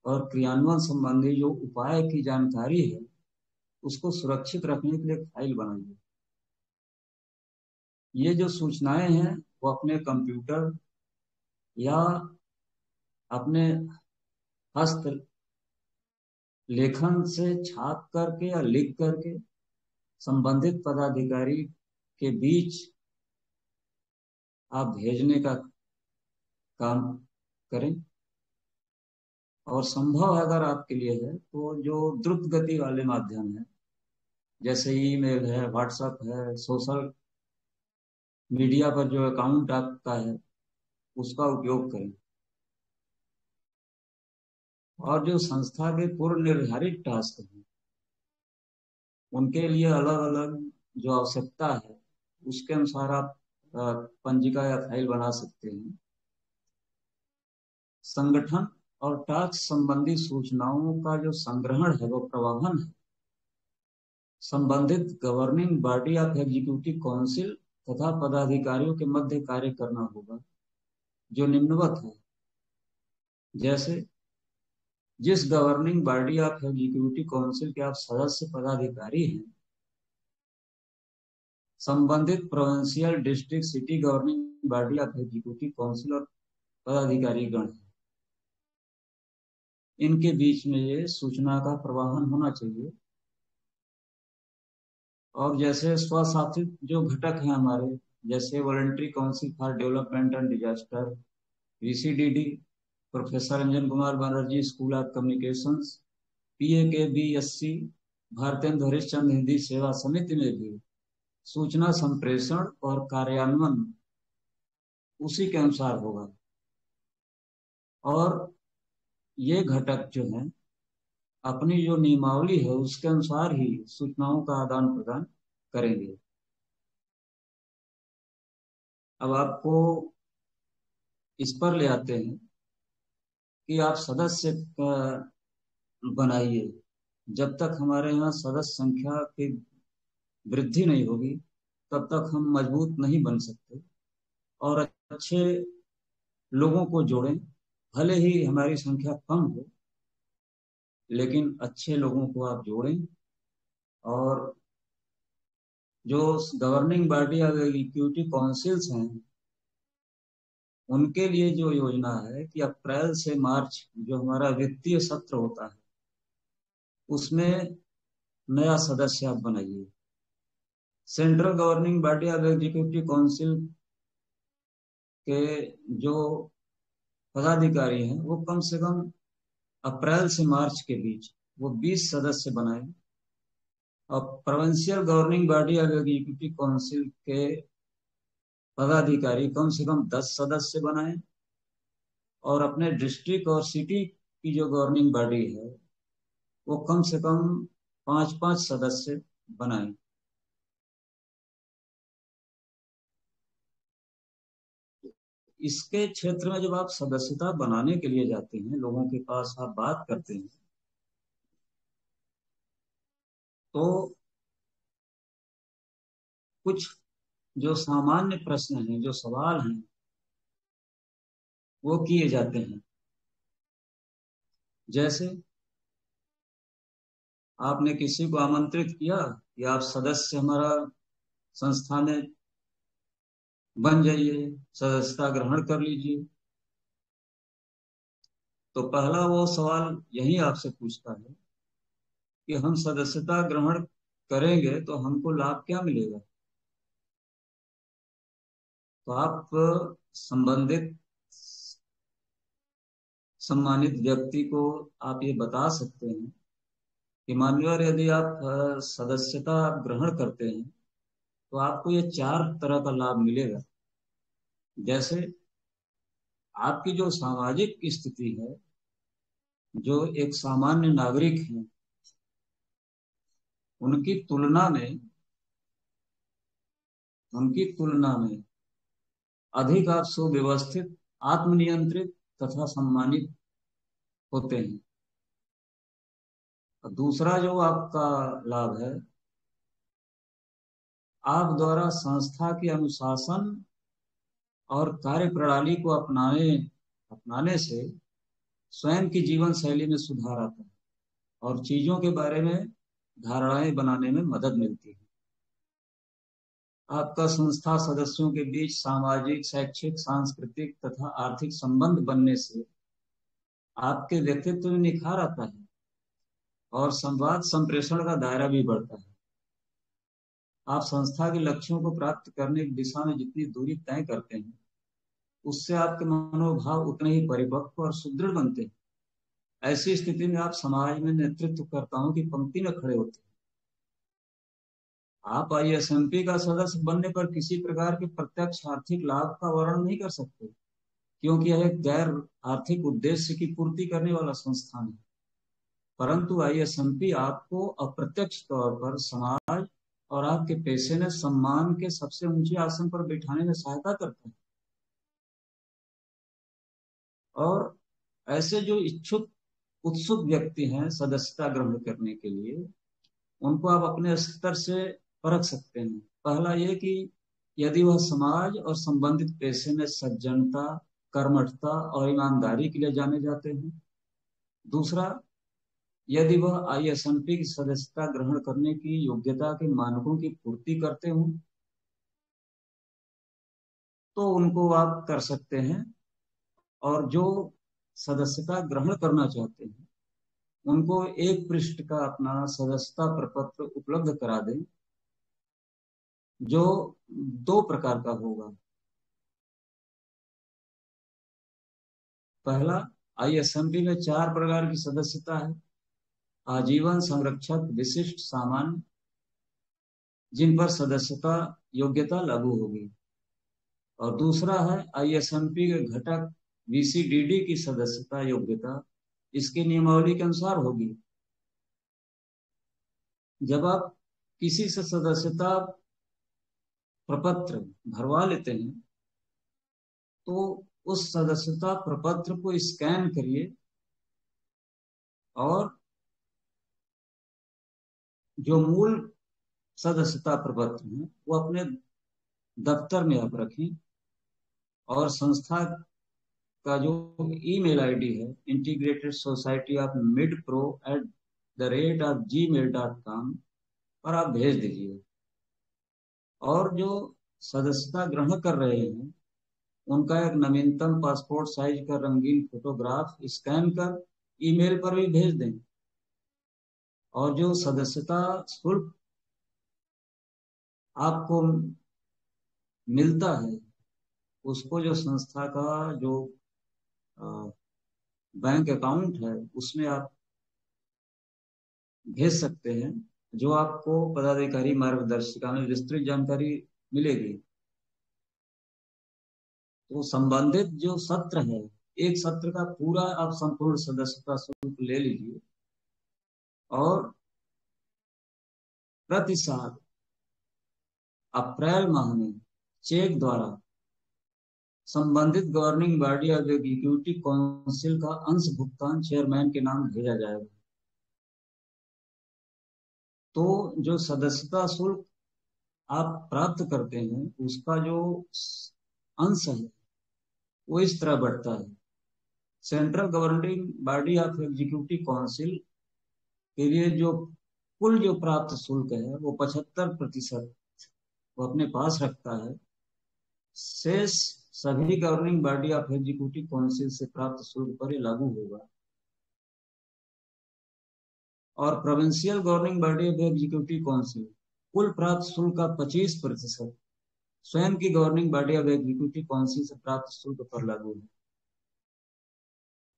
और क्रियान्वयन संबंधी जो उपाय की जानकारी है, उसको सुरक्षित रखने के लिए एक फाइल बनाइए। ये जो सूचनाएं हैं वो अपने कंप्यूटर या अपने हस्त लेखन से छाप करके या लिख करके संबंधित पदाधिकारी के बीच आप भेजने का काम करें। और संभव है अगर आपके लिए है तो जो द्रुत गति वाले माध्यम है, जैसे ईमेल है, व्हाट्सएप है, सोशल मीडिया पर जो अकाउंट आपका है, उसका उपयोग करें। और जो संस्था के पूर्व निर्धारित टास्क हैं, उनके लिए अलग अलग जो आवश्यकता है, उसके अनुसार आप पंजिका या फाइल बना सकते हैं। संगठन और टास्क संबंधी सूचनाओं का जो संग्रहण है, वो प्रवाहन है, संबंधित governing body of executive council तथा पदाधिकारियों के मध्य कार्य करना होगा, जो निम्नवत है। जैसे जिस governing body of executive council के आप सदस्य पदाधिकारी हैं, संबंधित provincial district city governing body of executive council और पदाधिकारी गण है, इनके बीच में ये सूचना का प्रवाहन होना चाहिए। और जैसे स्वशासित जो घटक हैं हमारे, जैसे voluntary council for development and disaster, VCDD, professor Anjan Kumar Banerjee school of communications, PAKBSC, Bharatendu Harishchandra Hindi Seva Samiti में भी सूचना संप्रेषण और कार्यान्वयन उसी के अनुसार होगा। और ये घटक जो है अपनी जो नियमावली है उसके अनुसार ही सूचनाओं का आदान प्रदान करेंगे। अब आपको इस पर ले आते हैं कि आप सदस्य बनाइए। जब तक हमारे यहाँ सदस्य संख्या की वृद्धि नहीं होगी, तब तक हम मजबूत नहीं बन सकते। और अच्छे लोगों को जोड़ें, भले ही हमारी संख्या कम हो, लेकिन अच्छे लोगों को आप जोड़ें। और जो governing body of executive councils हैं, उनके लिए जो योजना है कि अप्रैल से मार्च जो हमारा वित्तीय सत्र होता है, उसमें नया सदस्य आप बनाइए। Central governing body of executive council के जो पदाधिकारी हैं, वो कम से कम अप्रैल से मार्च के बीच वो 20 सदस्य बनाए। और provincial governing body of executive council के पदाधिकारी कम से कम 10 सदस्य बनाए। और अपने डिस्ट्रिक्ट और सिटी की जो गवर्निंग बॉडी है, वो कम से कम 5-5 सदस्य बनाए। इसके क्षेत्र में जब आप सदस्यता बनाने के लिए जाते हैं, लोगों के पास आप बात करते हैं, तो कुछ जो सामान्य प्रश्न हैं, जो सवाल हैं, वो किए जाते हैं। जैसे आपने किसी को आमंत्रित किया कि आप सदस्य हमारा संस्था में बन जाइए, सदस्यता ग्रहण कर लीजिए। तो पहला वो सवाल यही आपसे पूछता है कि हम सदस्यता ग्रहण करेंगे तो हमको लाभ क्या मिलेगा। तो आप संबंधित सम्मानित व्यक्ति को आप ये बता सकते हैं कि मान्यवर, यदि आप सदस्यता ग्रहण करते हैं तो आपको ये 4 तरह का लाभ मिलेगा। जैसे आपकी जो सामाजिक स्थिति है, जो एक सामान्य नागरिक है, उनकी तुलना में उनकी तुलना में अधिक आप सुव्यवस्थित, आत्मनियंत्रित तथा सम्मानित होते हैं। और दूसरा जो आपका लाभ है, आप द्वारा संस्था के अनुशासन और कार्य प्रणाली को अपनाने से स्वयं की जीवन शैली में सुधार आता है और चीजों के बारे में धारणाएं बनाने में मदद मिलती है। आपका संस्था सदस्यों के बीच सामाजिक, शैक्षिक, सांस्कृतिक तथा आर्थिक संबंध बनने से आपके व्यक्तित्व में निखार आता है और संवाद संप्रेषण का दायरा भी बढ़ता है। आप संस्था के लक्ष्यों को प्राप्त करने की दिशा में जितनी दूरी तय करते हैं, उससे आपके मनोभाव उतने ही परिपक्व और सुदृढ़ बनते हैं। ऐसी स्थिति में आप समाज में नेतृत्वकर्ताओं की पंक्ति में खड़े होते हैं। आप आईएसएमपी का सदस्य बनने पर किसी प्रकार के प्रत्यक्ष आर्थिक लाभ का वर्णन नहीं कर सकते, क्योंकि यह एक गैर आर्थिक उद्देश्य की पूर्ति करने वाला संस्थान है। परंतु आईएसएमपी आपको अप्रत्यक्ष तौर पर समाज और आपके पेशे में सम्मान के सबसे ऊंचे आसन पर बैठाने में सहायता करता है। और ऐसे जो उत्सुक व्यक्ति हैं सदस्यता ग्रहण करने के लिए, उनको आप अपने स्तर से परख सकते हैं। पहला ये कि यदि वह समाज और संबंधित पेशे में सज्जनता, कर्मठता और ईमानदारी के लिए जाने जाते हैं। दूसरा, यदि वह आईएसएमपी की सदस्यता ग्रहण करने की योग्यता के मानकों की पूर्ति करते हों, तो उनको आप कर सकते हैं। और जो सदस्यता ग्रहण करना चाहते हैं, उनको एक पृष्ठ का अपना सदस्यता प्रपत्र उपलब्ध करा दें, जो 2 प्रकार का होगा। पहला, आईएसएमपी में 4 प्रकार की सदस्यता है: आजीवन, संरक्षक, विशिष्ट, सामान्य, जिन पर सदस्यता योग्यता लागू होगी। और दूसरा है आईएसएमपी के घटक वीसीडीडी की सदस्यता योग्यता इसके नियमावली के अनुसार होगी। जब आप किसी से सदस्यता प्रपत्र भरवा लेते हैं, तो उस सदस्यता प्रपत्र को स्कैन करिए और जो मूल सदस्यता प्रपत्र है वो अपने दफ्तर में आप रखें। और संस्था का जो ईमेल आईडी है, integrated society of mid pro @gmail.com पर आप भेज दीजिए। और जो सदस्यता ग्रहण कर रहे हैं, उनका एक नवीनतम पासपोर्ट साइज का रंगीन फोटोग्राफ स्कैन कर ईमेल पर भी भेज दें। और जो सदस्यता शुल्क आपको मिलता है, उसको जो संस्था का जो बैंक अकाउंट है उसमें आप भेज सकते हैं, जो आपको पदाधिकारी मार्गदर्शिका में विस्तृत जानकारी मिलेगी। तो संबंधित जो सत्र है, एक सत्र का पूरा आप संपूर्ण सदस्यता शुल्क ले लीजिए और प्रति साल अप्रैल माह में चेक द्वारा संबंधित governing body of executive council का अंश भुगतान चेयरमैन के नाम भेजा जाएगा। तो जो सदस्यता शुल्क आप प्राप्त करते हैं, उसका जो अंश है वो इस तरह बढ़ता है। Central governing body of executive council के लिए जो कुल जो प्राप्त शुल्क है वो 75% वो अपने पास रखता है। शेष सभी governing body of executive council से प्राप्त शुल्क पर लागू होगा। और provincial governing body of executive council कुल प्राप्त शुल्क का 25% स्वयं की governing body of executive council से प्राप्त शुल्क पर लागू है।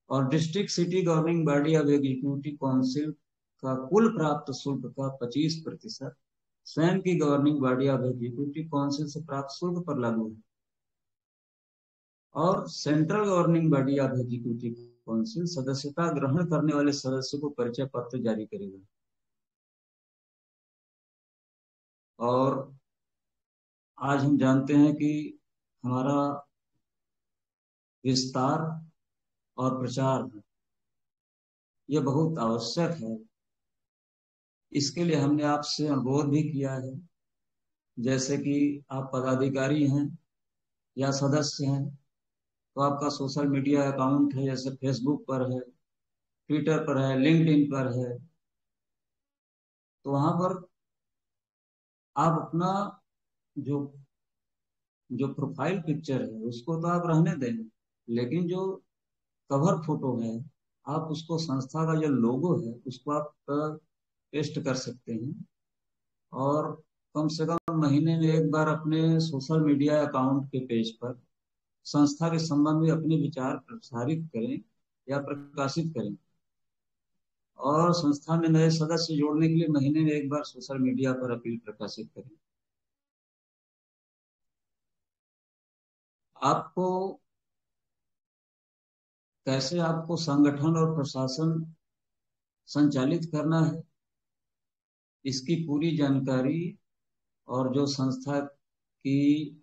और district city governing body of executive council का कुल प्राप्त शुल्क का 25% स्वयं की governing body of executive council से प्राप्त शुल्क पर लागू है। और central governing body of executive council सदस्यता ग्रहण करने वाले सदस्य को परिचय पत्र जारी करेगा। और आज हम जानते हैं कि हमारा विस्तार और प्रचार ये बहुत आवश्यक है। इसके लिए हमने आपसे अनुरोध भी किया है, जैसे कि आप पदाधिकारी हैं या सदस्य हैं, तो आपका सोशल मीडिया अकाउंट है, जैसे फेसबुक पर है, ट्विटर पर है, लिंक्डइन पर है, तो वहां पर आप अपना जो जो प्रोफाइल पिक्चर है उसको तो आप रहने दें, लेकिन जो कवर फोटो है, आप उसको, संस्था का जो लोगो है उसको आप पेस्ट कर सकते हैं। और कम से कम महीने में एक बार अपने सोशल मीडिया अकाउंट के पेज पर संस्था के संबंध में अपने विचार प्रसारित करें या प्रकाशित करें। और संस्था में नए सदस्य जोड़ने के लिए महीने में एक बार सोशल मीडिया पर अपील प्रकाशित करें। आपको कैसे आपको संगठन और प्रशासन संचालित करना है, इसकी पूरी जानकारी और जो संस्था की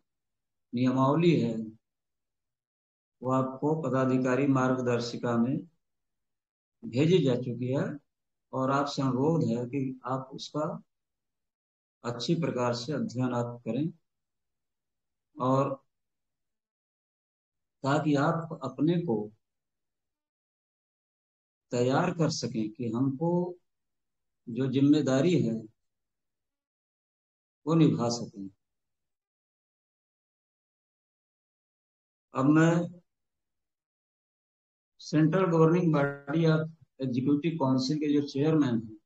नियमावली है वो आपको पदाधिकारी मार्गदर्शिका में भेजी जा चुकी है। और आपसे अनुरोध है कि आप उसका अच्छी प्रकार से अध्ययन आप करें, और ताकि आप अपने को तैयार कर सकें कि हमको जो जिम्मेदारी है वो निभा सकें। अब मैं central governing body of executive council के जो चेयरमैन हैं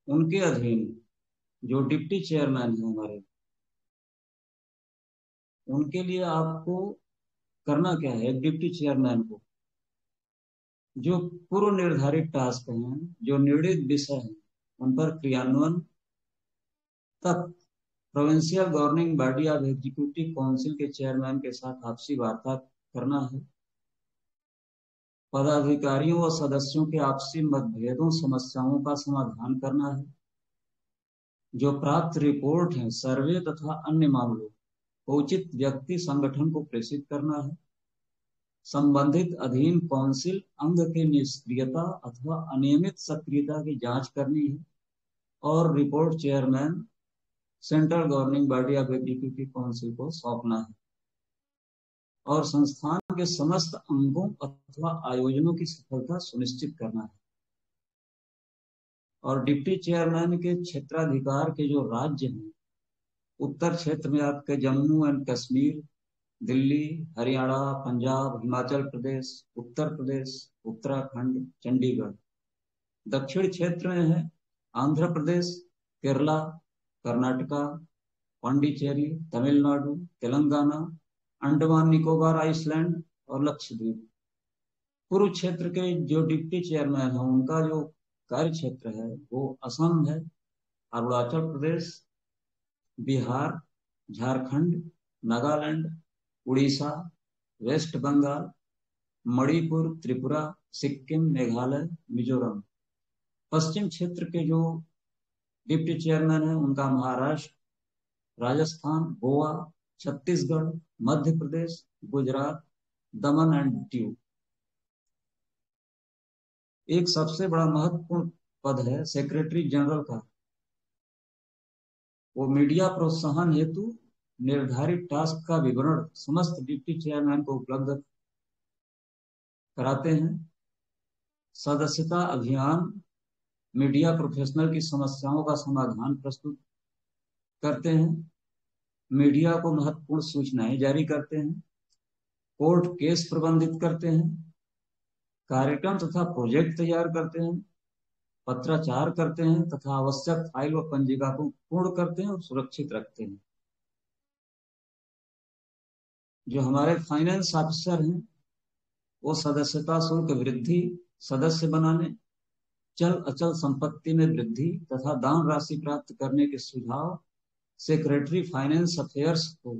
उनके अधीन जो डिप्टी चेयरमैन हैं हमारे, उनके लिए आपको करना क्या है, एक डिप्टी चेयरमैन को जो पूर्व निर्धारित टास्क हैं, जो निर्णित विषय हैं, उन पर क्रियान्वयन तक provincial governing body of executive council के चेयरमैन के साथ आपसी वार्ता करना है। पदाधिकारियों व सदस्यों के आपसी मतभेदों समस्याओं का समाधान करना है। जो प्राप्त रिपोर्ट है, सर्वे तथा अन्य मामलों को उचित व्यक्ति संगठन को प्रेषित करना है। संबंधित अधीन काउंसिल अंग के निष्क्रियता अथवा अनियमित सक्रियता की जांच करनी है और report chairman central governing body of executive council को सौंपना है। और संस्थान के समस्त अंगों अथवा आयोजनों की सफलता सुनिश्चित करना है। और डिप्टी चेयरमैन के क्षेत्राधिकार के जो राज्य हैं, उत्तर क्षेत्र में आपके जम्मू एंड कश्मीर, दिल्ली, हरियाणा, पंजाब, हिमाचल प्रदेश, उत्तर प्रदेश, उत्तराखंड, चंडीगढ़। दक्षिण क्षेत्र में है आंध्र प्रदेश, केरला, कर्नाटका, पांडिचेरी, तमिलनाडु, तेलंगाना, अंडमान निकोबार आइसलैंड और लक्षद्वीप। पूर्व क्षेत्र के जो डिप्टी चेयरमैन है उनका जो कार्य क्षेत्र है वो असम है, अरुणाचल प्रदेश, बिहार, झारखंड, नागालैंड, उड़ीसा, वेस्ट बंगाल, मणिपुर, त्रिपुरा, सिक्किम, मेघालय, मिजोरम। पश्चिम क्षेत्र के जो डिप्टी चेयरमैन है उनका महाराष्ट्र, राजस्थान, गोवा, छत्तीसगढ़, मध्य प्रदेश, गुजरात, दमन एंड दीव। एक सबसे बड़ा महत्वपूर्ण पद है सेक्रेटरी जनरल का। वो मीडिया प्रोत्साहन हेतु निर्धारित टास्क का विवरण समस्त डिप्टी चेयरमैन को उपलब्ध कराते हैं। सदस्यता अभियान, मीडिया प्रोफेशनल की समस्याओं का समाधान प्रस्तुत करते हैं, मीडिया को महत्वपूर्ण सूचनाएं जारी करते हैं, कोर्ट केस प्रबंधित करते हैं, कार्यक्रम तथा प्रोजेक्ट तैयार करते हैं, पत्राचार करते हैं तथा आवश्यक फाइल व पंजिका को पूर्ण करते हैं और सुरक्षित रखते हैं। जो हमारे फाइनेंस ऑफिसर हैं वो सदस्यता शुल्क वृद्धि, सदस्य बनाने, चल अचल संपत्ति में वृद्धि तथा दान राशि प्राप्त करने के सुझाव सेक्रेटरी फाइनेंस अफेयर्स को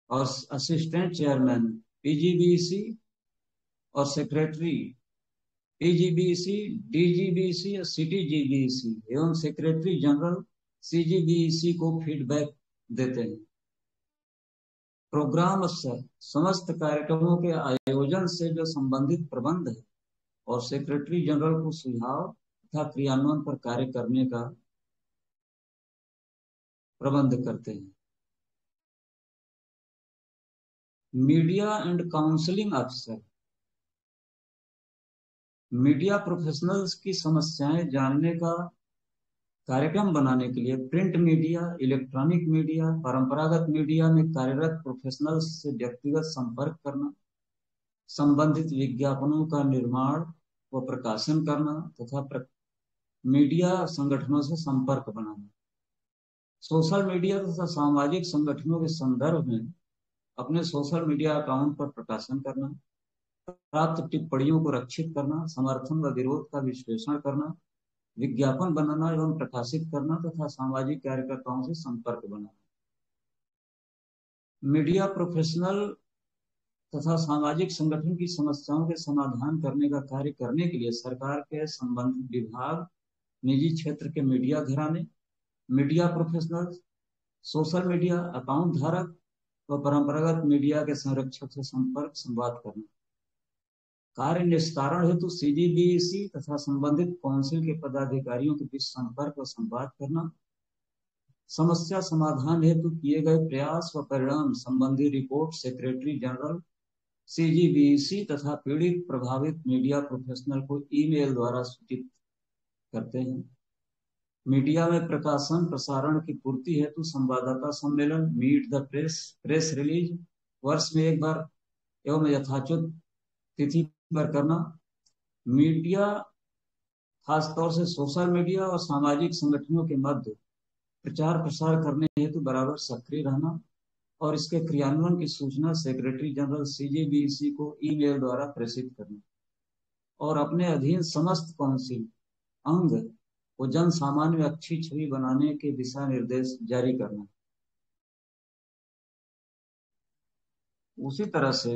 और असिस्टेंट चेयरमैन पीजीबीसी और सेक्रेटरी पीजीबीसी, डीजीबीसी या सिटीजीबीसी एवं सेक्रेटरी जनरल सीजीबीसी को फीडबैक देते हैं। प्रोग्राम स्तर समस्त कार्यक्रमों के आयोजन से जो संबंधित प्रबंध है और सेक्रेटरी जनरल को सुझाव तथा क्रियान्वयन पर कार्य करने का प्रबंध करते हैं। मीडिया एंड काउंसलिंग अफसर मीडिया प्रोफेशनल्स की समस्याएं जानने का कार्यक्रम बनाने के लिए प्रिंट मीडिया, इलेक्ट्रॉनिक मीडिया, परंपरागत मीडिया में कार्यरत प्रोफेशनल्स से व्यक्तिगत संपर्क करना, संबंधित विज्ञापनों का निर्माण व प्रकाशन करना तथा मीडिया संगठनों से संपर्क बनाना। सोशल मीडिया तथा सामाजिक संगठनों के संदर्भ में अपने सोशल मीडिया अकाउंट पर प्रकाशन करना, प्राप्त टिप्पणियों को रक्षित करना, समर्थन व विरोध का विश्लेषण करना, विज्ञापन बनाना एवं प्रकाशित करना तथा सामाजिक कार्यकर्ताओं से संपर्क बनाना। मीडिया प्रोफेशनल तथा सामाजिक संगठन की समस्याओं के समाधान करने का कार्य करने के लिए सरकार के संबंधित विभाग, निजी क्षेत्र के मीडिया घराने, media professional, social media account धारक व परंपरागत मीडिया के संरक्षक से संपर्क संवाद करना। कार्य निस्तारण हेतु सीजीबीसी तथा संबंधित काउंसिल के पदाधिकारियों के बीच संपर्क व संवाद करना। समस्या समाधान हेतु किए गए प्रयास व परिणाम संबंधी रिपोर्ट सेक्रेटरी जनरल सीजीबीसी तथा पीड़ित प्रभावित मीडिया प्रोफेशनल को ईमेल द्वारा सूचित करते हैं। मीडिया में प्रकाशन प्रसारण की पूर्ति हेतु संवाददाता सम्मेलन, meet the press, press release वर्ष में एक बार एवं यथाचित तिथि पर करना। मीडिया खासतौर से सोशल मीडिया और सामाजिक संगठनों के मध्य प्रचार प्रसार करने हेतु बराबर सक्रिय रहना और इसके क्रियान्वयन की सूचना सेक्रेटरी जनरल सीजीबीसी को ईमेल द्वारा प्रेषित करना और अपने अधीन समस्त काउंसिल अंग को जन सामान्य में अच्छी छवि बनाने के दिशा निर्देश जारी करना। उसी तरह से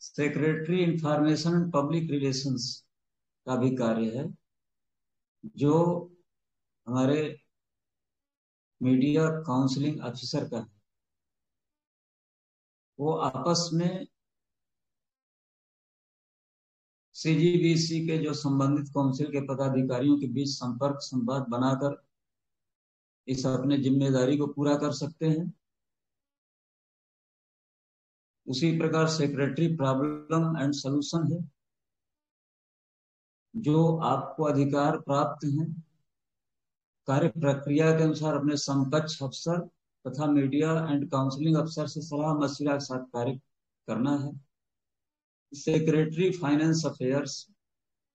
secretary information and public relations का भी कार्य है, जो हमारे मीडिया काउंसलिंग ऑफिसर का है। वो आपस में सीजीबीसी के जो संबंधित काउंसिल के पदाधिकारियों के बीच संपर्क संवाद बनाकर इस अपने जिम्मेदारी को पूरा कर सकते हैं। उसी प्रकार सेक्रेटरी प्रॉब्लम एंड सॉल्यूशन है, जो आपको अधिकार प्राप्त है कार्य प्रक्रिया के अनुसार अपने समकक्ष अफसर तथा मीडिया एंड काउंसलिंग अफसर से सलाह मशविरा के साथ कार्य करना है। सेक्रेटरी फाइनेंस अफेयर्स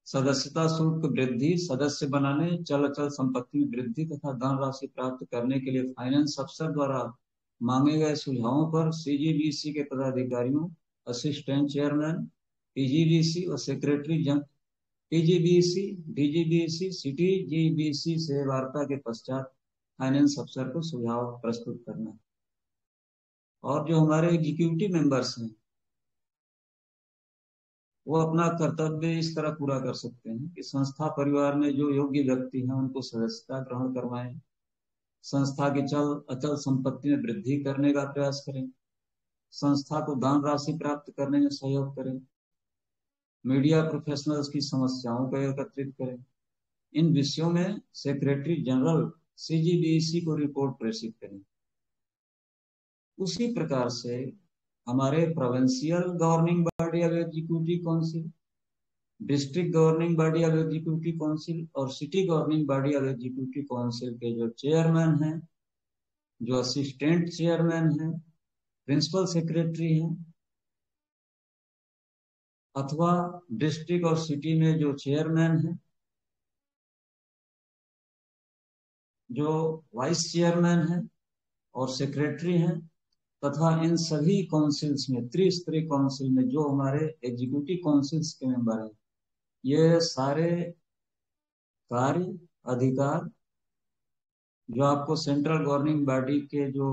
सदस्यता शुल्क वृद्धि, सदस्य बनाने, चल अचल संपत्ति में वृद्धि तथा धन राशि प्राप्त करने के लिए फाइनेंस अफसर द्वारा मांगे गए सुझावों पर सीजीबीसी के पदाधिकारियों, असिस्टेंट चेयरमैन, पीजीबीसी और सेक्रेटरी पीजीबीसी, डीजीबीसी, सीटीजीबीसी से वार्ता के पश्चात फाइनेंस अफसर को सुझाव प्रस्तुत करना। और जो हमारे एग्जीक्यूटिव मेंबर्स हैं, वो अपना कर्तव्य इस तरह पूरा कर सकते हैं कि संस्था परिवार में जो योग्य व्यक्ति हैं उनको सदस्यता ग्रहण करवाएं, संस्था की चल अचल संपत्ति में वृद्धि करने का प्रयास करें, संस्था को दान राशि प्राप्त करने में सहयोग करें, मीडिया प्रोफेशनल्स की समस्याओं को एकत्रित करें। इन विषयों में सेक्रेटरी जनरल सीजीबीसी को रिपोर्ट प्रेषित करें। उसी प्रकार से हमारे provincial governing body of executive council, district governing body of executive council और city governing body of executive council के जो चेयरमैन हैं, जो असिस्टेंट चेयरमैन हैं, प्रिंसिपल सेक्रेटरी हैं, अथवा डिस्ट्रिक्ट और सिटी में जो चेयरमैन हैं, जो वाइस चेयरमैन हैं और सेक्रेटरी हैं, तथा इन सभी काउंसिल्स में, त्रिस्तरीय काउंसिल में जो हमारे एग्जीक्यूटिव काउंसिल्स के मेंबर हैं, ये सारे कार्य अधिकार जो आपको सेंट्रल गवर्निंग बॉडी के जो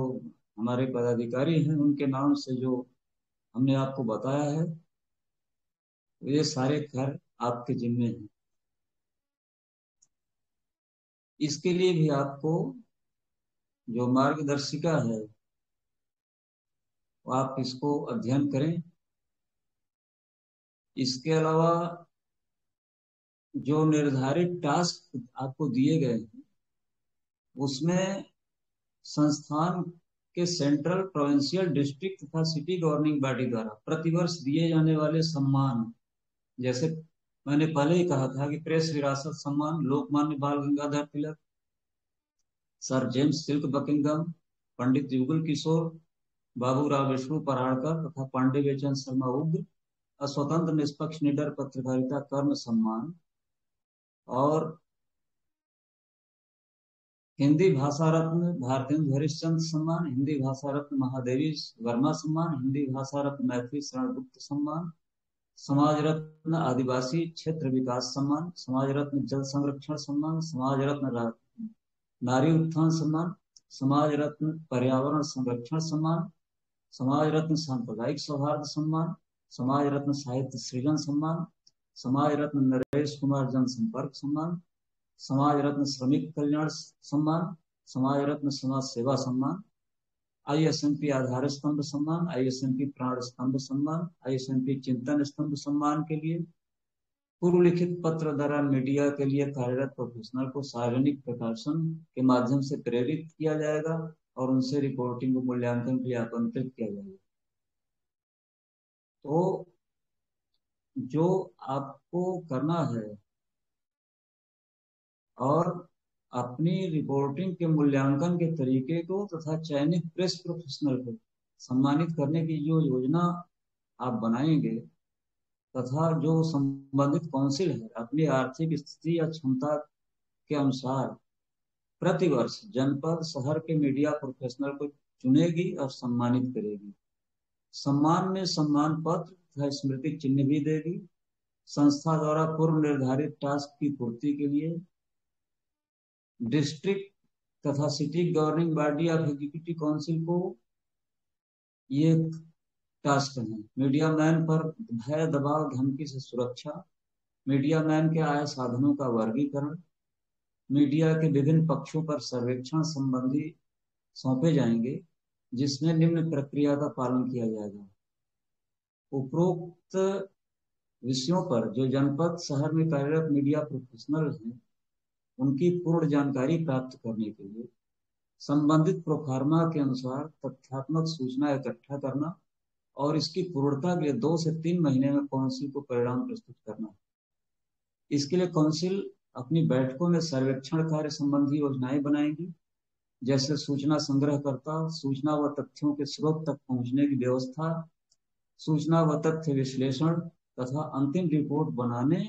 हमारे पदाधिकारी हैं उनके नाम से जो हमने आपको बताया है, ये सारे कार्य आपके जिम्मे हैं। इसके लिए भी आपको जो मार्गदर्शिका है वो आप इसको अध्ययन करें। इसके अलावा जो निर्धारित टास्क आपको दिए गए हैं उसमें संस्थान के सेंट्रल, प्रोविंशियल, डिस्ट्रिक्ट तथा सिटी गवर्निंग बॉडी द्वारा प्रतिवर्ष दिए जाने वाले सम्मान, जैसे मैंने पहले ही कहा था कि प्रेस विरासत सम्मान लोकमान्य बाल Gangadhar Tilak, sir James silk Buckingham, पंडित युगल किशोर, बाबूराव विष्णु पराड़कर तथा पांडे बेचन शर्मा उग्र, स्वतंत्र निष्पक्ष निडर पत्रकारिता कर्म सम्मान, और हिंदी भाषा रत्न भारतेंदु हरिश्चंद्र सम्मान, हिंदी भाषा रत्न महादेवी वर्मा सम्मान, हिंदी भाषा रत्न मैथिली शरण गुप्त सम्मान, समाज रत्न आदिवासी क्षेत्र विकास सम्मान, समाज रत्न जल संरक्षण सम्मान, समाज रत्न नारी उत्थान सम्मान, समाज रत्न पर्यावरण संरक्षण सम्मान, समाज रत्न सांप्रदायिक सौहार्द सम्मान, समाज रत्न साहित्य सृजन सम्मान, समाज रत्न नरेश कुमार जनसंपर्क सम्मान, समाज रत्न श्रमिक कल्याण सम्मान, समाज रत्न समाज सेवा सम्मान, ISMP आधार स्तंभ सम्मान, ISMP प्राण स्तंभ सम्मान, ISMP चिंतन स्तंभ सम्मान के लिए पूर्व लिखित पत्र द्वारा मीडिया के लिए कार्यरत प्रोफेशनल को सार्वजनिक प्रकाशन के माध्यम से प्रेरित किया जाएगा और उनसे रिपोर्टिंग को मूल्यांकन के लिए आमंत्रित किया जाएगा। तो जो आपको करना है और अपनी रिपोर्टिंग के मूल्यांकन के तरीके को तथा चयनित प्रेस प्रोफेशनल को सम्मानित करने की जो योजना आप बनाएंगे तथा जो संबंधित काउंसिल है अपनी आर्थिक स्थिति या क्षमता के अनुसार प्रतिवर्ष जनपद शहर के मीडिया प्रोफेशनल को चुनेगी और सम्मानित करेगी। सम्मान में सम्मान पत्र तथा स्मृति चिन्ह भी देगी। संस्था द्वारा पूर्व निर्धारित टास्क की पूर्ति के लिए डिस्ट्रिक्ट तथा city governing body of executive council को ये टास्क है। मीडिया मैन पर भय, दबाव, धमकी से सुरक्षा, मीडिया मैन के आय साधनों का वर्गीकरण, मीडिया के विभिन्न पक्षों पर सर्वेक्षण संबंधी सौंपे जाएंगे जिसमें निम्न प्रक्रिया का पालन किया जाएगा। उपरोक्त विषयों पर जो जनपद शहर में कार्यरत मीडिया प्रोफेशनल हैं उनकी पूर्ण जानकारी प्राप्त करने के लिए संबंधित प्रोफार्मा के अनुसार तथ्यात्मक सूचना इकट्ठा करना और इसकी पूर्णता के लिए 2 से 3 महीने में काउंसिल को परिणाम प्रस्तुत करना। इसके लिए काउंसिल अपनी बैठकों में सर्वेक्षण कार्य संबंधी योजनाएं बनाएंगी, जैसे सूचना संग्रहकर्ता, सूचना व तथ्यों के स्रोत तक पहुंचने की व्यवस्था, सूचना व तथ्य विश्लेषण तथा अंतिम रिपोर्ट बनाने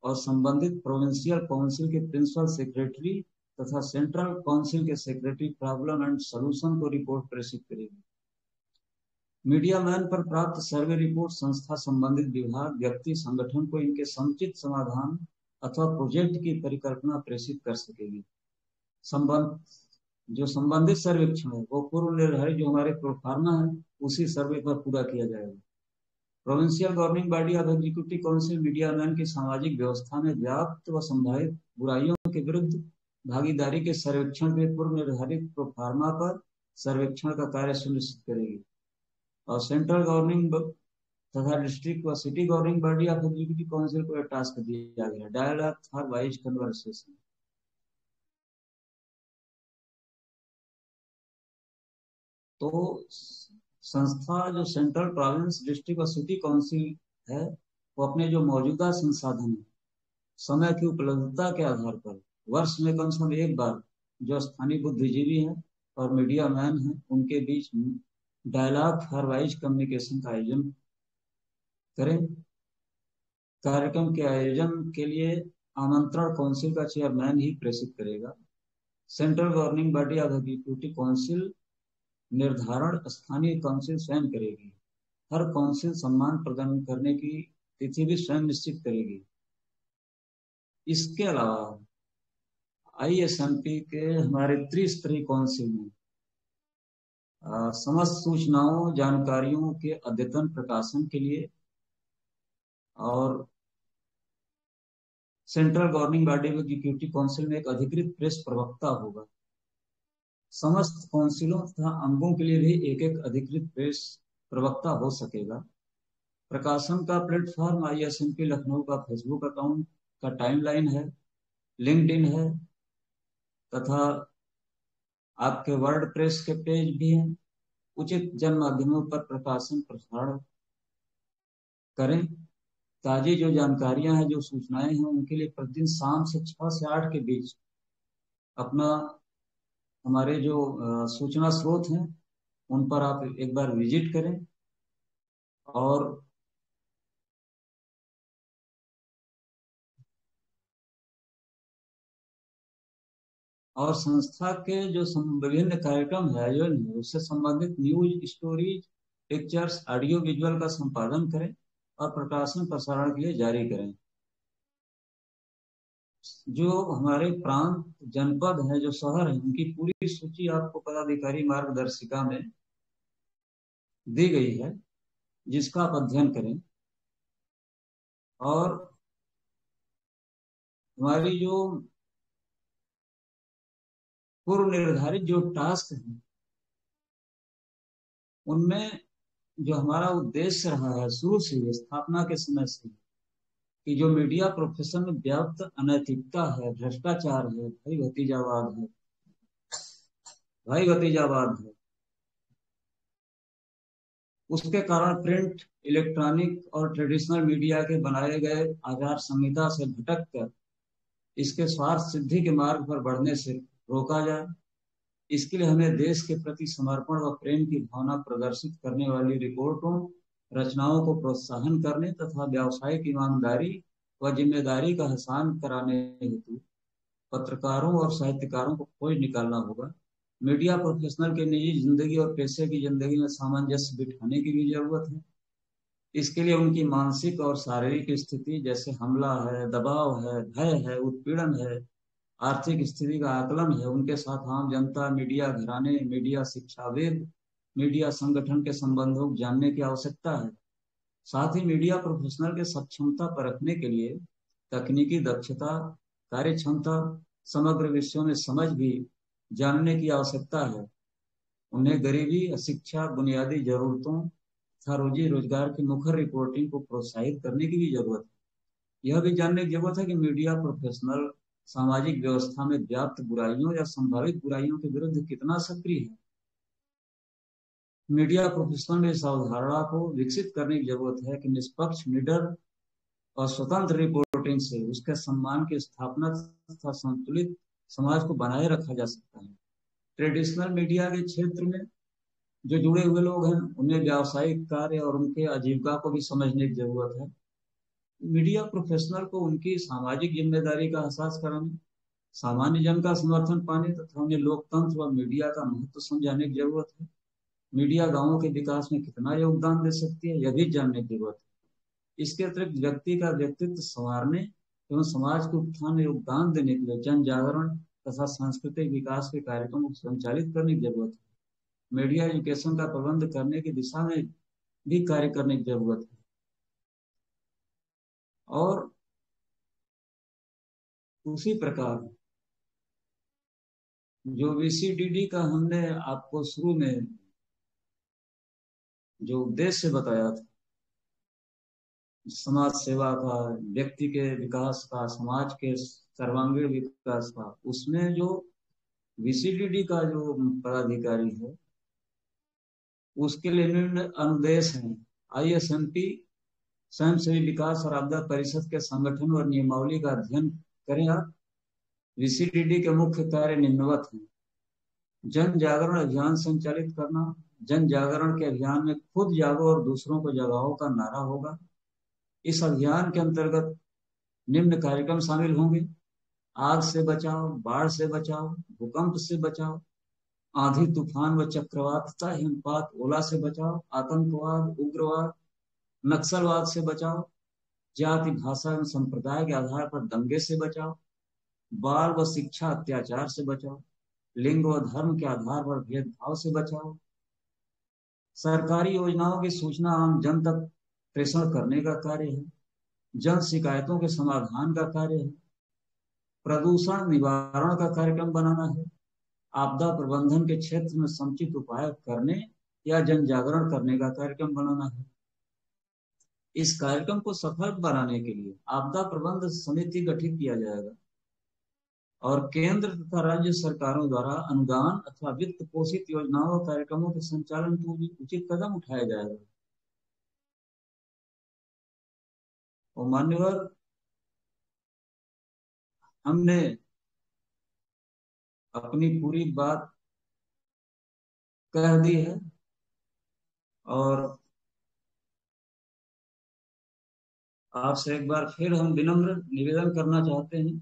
और संबंधित प्रोविंशियल काउंसिल के प्रिंसिपल सेक्रेटरी तथा सेंट्रल काउंसिल के सेक्रेटरी प्रॉब्लम एंड सॉल्यूशन को रिपोर्ट प्रेषित करेगी। मीडिया मैन पर प्राप्त सर्वे रिपोर्ट संस्था संबंधित विभाग, व्यक्ति, संगठन को इनके समुचित समाधान अथवा प्रोजेक्ट की परिकल्पना प्रेषित कर सकेगी। जो संबंधित सर्वेक्षण है वो पूर्व निर्धारित जो हमारे प्रोफार्मा है उसी सर्वे पर पूरा किया जाएगा। Provincial governing body of executive council media man की सामाजिक व्यवस्था में व्याप्त व संभावित बुराइयों के विरुद्ध भागीदारी के सर्वेक्षण के पूर्व निर्धारित प्रोफार्मा पर सर्वेक्षण का कार्य सुनिश्चित करेगी। और सेंट्रल गवर्निंग तथा डिस्ट्रिक्ट व city governing body of executive council को टास्क दिया गया डायलॉग फॉर वाइज कन्वर्सेशन। तो संस्था जो सेंट्रल, प्रोविंस, डिस्ट्रिक्ट और सिटी काउंसिल है वो अपने जो मौजूदा संसाधन है, समय की उपलब्धता के आधार पर वर्ष में कम से कम एक बार जो स्थानीय बुद्धिजीवी हैं और मीडिया मैन हैं उनके बीच डायलॉग फॉर वाइज कम्युनिकेशन का आयोजन करें। कार्यक्रम के आयोजन के लिए आमंत्रण काउंसिल का चेयरमैन ही प्रेषित करेगा। Central governing body of executive council निर्धारण स्थानीय काउंसिल स्वयं करेगी। हर काउंसिल सम्मान प्रदान करने की तिथि भी स्वयं निश्चित करेगी। इसके अलावा ISMP के हमारे त्रिस्तरीय काउंसिल में समस्त सूचनाओं, जानकारियों के अद्यतन प्रकाशन के लिए और सेंट्रल गवर्निंग बॉडी में एग्जीक्यूटिव काउंसिल में एक अधिकृत प्रेस प्रवक्ता होगा। समस्त काउंसिलों तथा अंगों के लिए भी एक एक अधिकृत प्रेस प्रवक्ता हो सकेगा। प्रकाशन का प्लेटफॉर्म आईएसएमपी लखनऊ का फेसबुक अकाउंट का टाइमलाइन है, लिंक्डइन है तथा आपके वर्ड प्रेस के पेज भी हैं। उचित जन माध्यमों पर प्रकाशन प्रसारण करें। ताजी जो जानकारियां हैं, जो सूचनाएं हैं, उनके लिए प्रतिदिन शाम से 6 से 8 के बीच अपना हमारे जो सूचना स्रोत हैं उन पर आप एक बार विजिट करें और संस्था के जो विभिन्न कार्यक्रम है आयोजन है उससे संबंधित news, stories, pictures, audio visual का संपादन करें और प्रकाशन प्रसारण के लिए जारी करें। जो हमारे प्रांत, जनपद है, जो शहर है, उनकी पूरी सूची आपको पदाधिकारी मार्गदर्शिका में दी गई है, जिसका आप अध्ययन करें। और हमारी जो पूर्व निर्धारित जो टास्क है उनमें जो हमारा उद्देश्य रहा है शुरू से ही, स्थापना के समय से, कि जो मीडिया प्रोफेशन में व्याप्त अनैतिकता है, भ्रष्टाचार है, भाई भतीजावाद है, उसके कारण प्रिंट, इलेक्ट्रॉनिक और ट्रेडिशनल मीडिया के बनाए गए आचार संहिता से भटक कर इसके स्वार्थ सिद्धि के मार्ग पर बढ़ने से रोका जाए। इसके लिए हमें देश के प्रति समर्पण व प्रेम की भावना प्रदर्शित करने वाली रिपोर्टों, रचनाओं को प्रोत्साहन करने तथा व्यावसायिक ईमानदारी व जिम्मेदारी का एहसान कराने हेतु पत्रकारों और साहित्यकारों को खोज निकालना होगा। मीडिया प्रोफेशनल के निजी जिंदगी और पेशे की जिंदगी में सामंजस्य बिठाने की भी जरूरत है। इसके लिए उनकी मानसिक और शारीरिक स्थिति, जैसे हमला है, दबाव है, भय है, उत्पीड़न है, आर्थिक स्थिति का आकलन है, उनके साथ आम जनता, मीडिया घराने, मीडिया शिक्षाविद, मीडिया संगठन के संबंधों को जानने की आवश्यकता है। साथ ही मीडिया प्रोफेशनल के सक्षमता परखने के लिए तकनीकी दक्षता, कार्य क्षमता, समग्र विषयों में समझ भी जानने की आवश्यकता है। उन्हें गरीबी, अशिक्षा, बुनियादी जरूरतों तथा रोजी रोजगार की मुखर रिपोर्टिंग को प्रोत्साहित करने की भी जरूरत है। यह भी जानने की जरूरत है कि मीडिया प्रोफेशनल सामाजिक व्यवस्था में व्याप्त बुराइयों या संभावित बुराइयों के विरुद्ध कितना सक्रिय है। मीडिया प्रोफेशनल में इस अवधारणा को विकसित करने की जरूरत है कि निष्पक्ष, निडर और स्वतंत्र रिपोर्टिंग से उसके सम्मान की स्थापना तथा संतुलित समाज को बनाए रखा जा सकता है। ट्रेडिशनल मीडिया के क्षेत्र में जो जुड़े हुए लोग हैं उन्हें व्यावसायिक कार्य और उनके आजीविका को भी समझने की जरूरत है। मीडिया प्रोफेशनल को उनकी सामाजिक जिम्मेदारी का एहसास कराने, सामान्य जन का समर्थन पाने तथा उन्हें लोकतंत्र व मीडिया का महत्व समझाने की जरूरत है। मीडिया गांवों के विकास में कितना योगदान दे सकती है, यह भी जानने की जरूरत है। इसके अतिरिक्त व्यक्ति का व्यक्तित्व संवारने एवं समाज के उत्थान में योगदान देने के लिए जन जागरण तथा सांस्कृतिक विकास के कार्यक्रमों को संचालित करने की जरूरत है। मीडिया एजुकेशन का प्रबंध करने की दिशा में भी कार्य करने की जरूरत है। और उसी प्रकार जो वीसीडीडी का हमने आपको शुरू में जो उद्देश्य बताया था, समाज सेवा का, व्यक्ति के विकास का, समाज के सर्वांगीण विकास का, उसमें जो वीसीडीडी का जो पदाधिकारी है उसके लिए निम्न अनुदेश हैं। आईएसएमपी स्वयंसेवी विकास और आपदा परिषद के संगठन और नियमावली का अध्ययन करें आप। वीसीडीडी के मुख्य कार्य निम्नवत हैं। जन जागरण अभियान संचालित करना। जन जागरण के अभियान में खुद जागो और दूसरों को जगाओ का नारा होगा। इस अभियान के अंतर्गत निम्न कार्यक्रम शामिल होंगे: आग से बचाओ, बाढ़ से बचाओ, भूकंप से बचाओ, आंधी तूफान व चक्रवात तथा हिमपात, ओला से बचाओ, आतंकवाद, उग्रवाद, नक्सलवाद से बचाओ, जाति, भाषा एवं संप्रदाय के आधार पर दंगे से बचाओ, बाल व शिक्षा अत्याचार से बचाओ, लिंग व धर्म के आधार पर भेदभाव से बचाओ, सरकारी योजनाओं की सूचना आम जन तक प्रेषण करने का कार्य है। जन शिकायतों के समाधान का कार्य है, प्रदूषण निवारण का कार्यक्रम बनाना है, आपदा प्रबंधन के क्षेत्र में समुचित उपाय करने या जन जागरण करने का कार्यक्रम बनाना है। इस कार्यक्रम को सफल बनाने के लिए आपदा प्रबंधन समिति गठित किया जाएगा और केंद्र तथा राज्य सरकारों द्वारा अनुदान अथवा वित्त पोषित योजनाओं और कार्यक्रमों के संचालन को भी उचित कदम उठाया जाएगा। और मान्यवर, हमने अपनी पूरी बात कह दी है और आपसे एक बार फिर हम विनम्र निवेदन करना चाहते हैं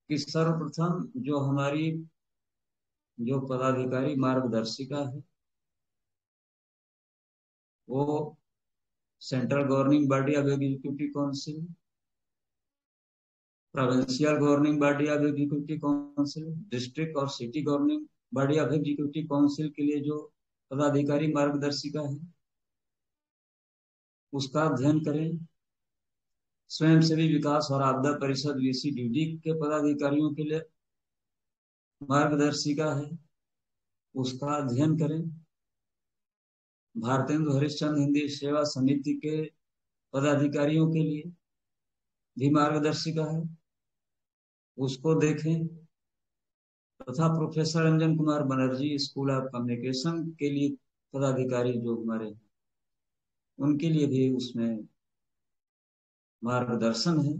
कि सर्वप्रथम जो पदाधिकारी मार्गदर्शिका है वो central governing body of executive council, provincial governing body of executive council, district और city governing body of executive council के लिए जो पदाधिकारी मार्गदर्शिका है उसका अध्ययन करें। स्वयंसेवी विकास और आपदा परिषद VCDD के पदाधिकारियों के लिए मार्गदर्शिका है, उसका अध्ययन करें। भारतेंदु हरिश्चंद्र हिंदी सेवा समिति के पदाधिकारियों के लिए भी मार्गदर्शिका है, उसको देखें। तथा professor Anjan Kumar Banerjee school of communication के लिए पदाधिकारी जो हमारे हैं उनके लिए भी उसमें मार्गदर्शन है,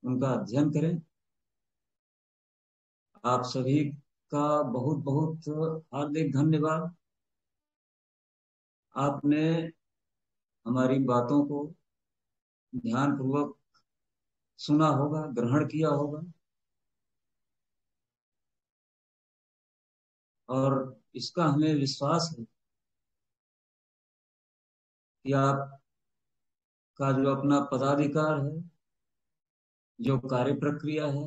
उनका अध्ययन करें। आप सभी का बहुत बहुत हार्दिक धन्यवाद। आपने हमारी बातों को ध्यानपूर्वक सुना होगा, ग्रहण किया होगा और इसका हमें विश्वास है कि आपका जो अपना पदाधिकार है, जो कार्य प्रक्रिया है,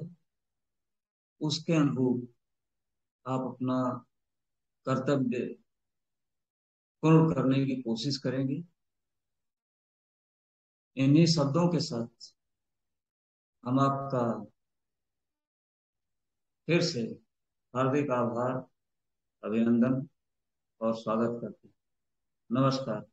उसके अनुरूप आप अपना कर्तव्य पूर्ण करने की कोशिश करेंगे। इन्हीं शब्दों के साथ हम आपका फिर से हार्दिक आभार, अभिनंदन और स्वागत करते हैं। नमस्कार।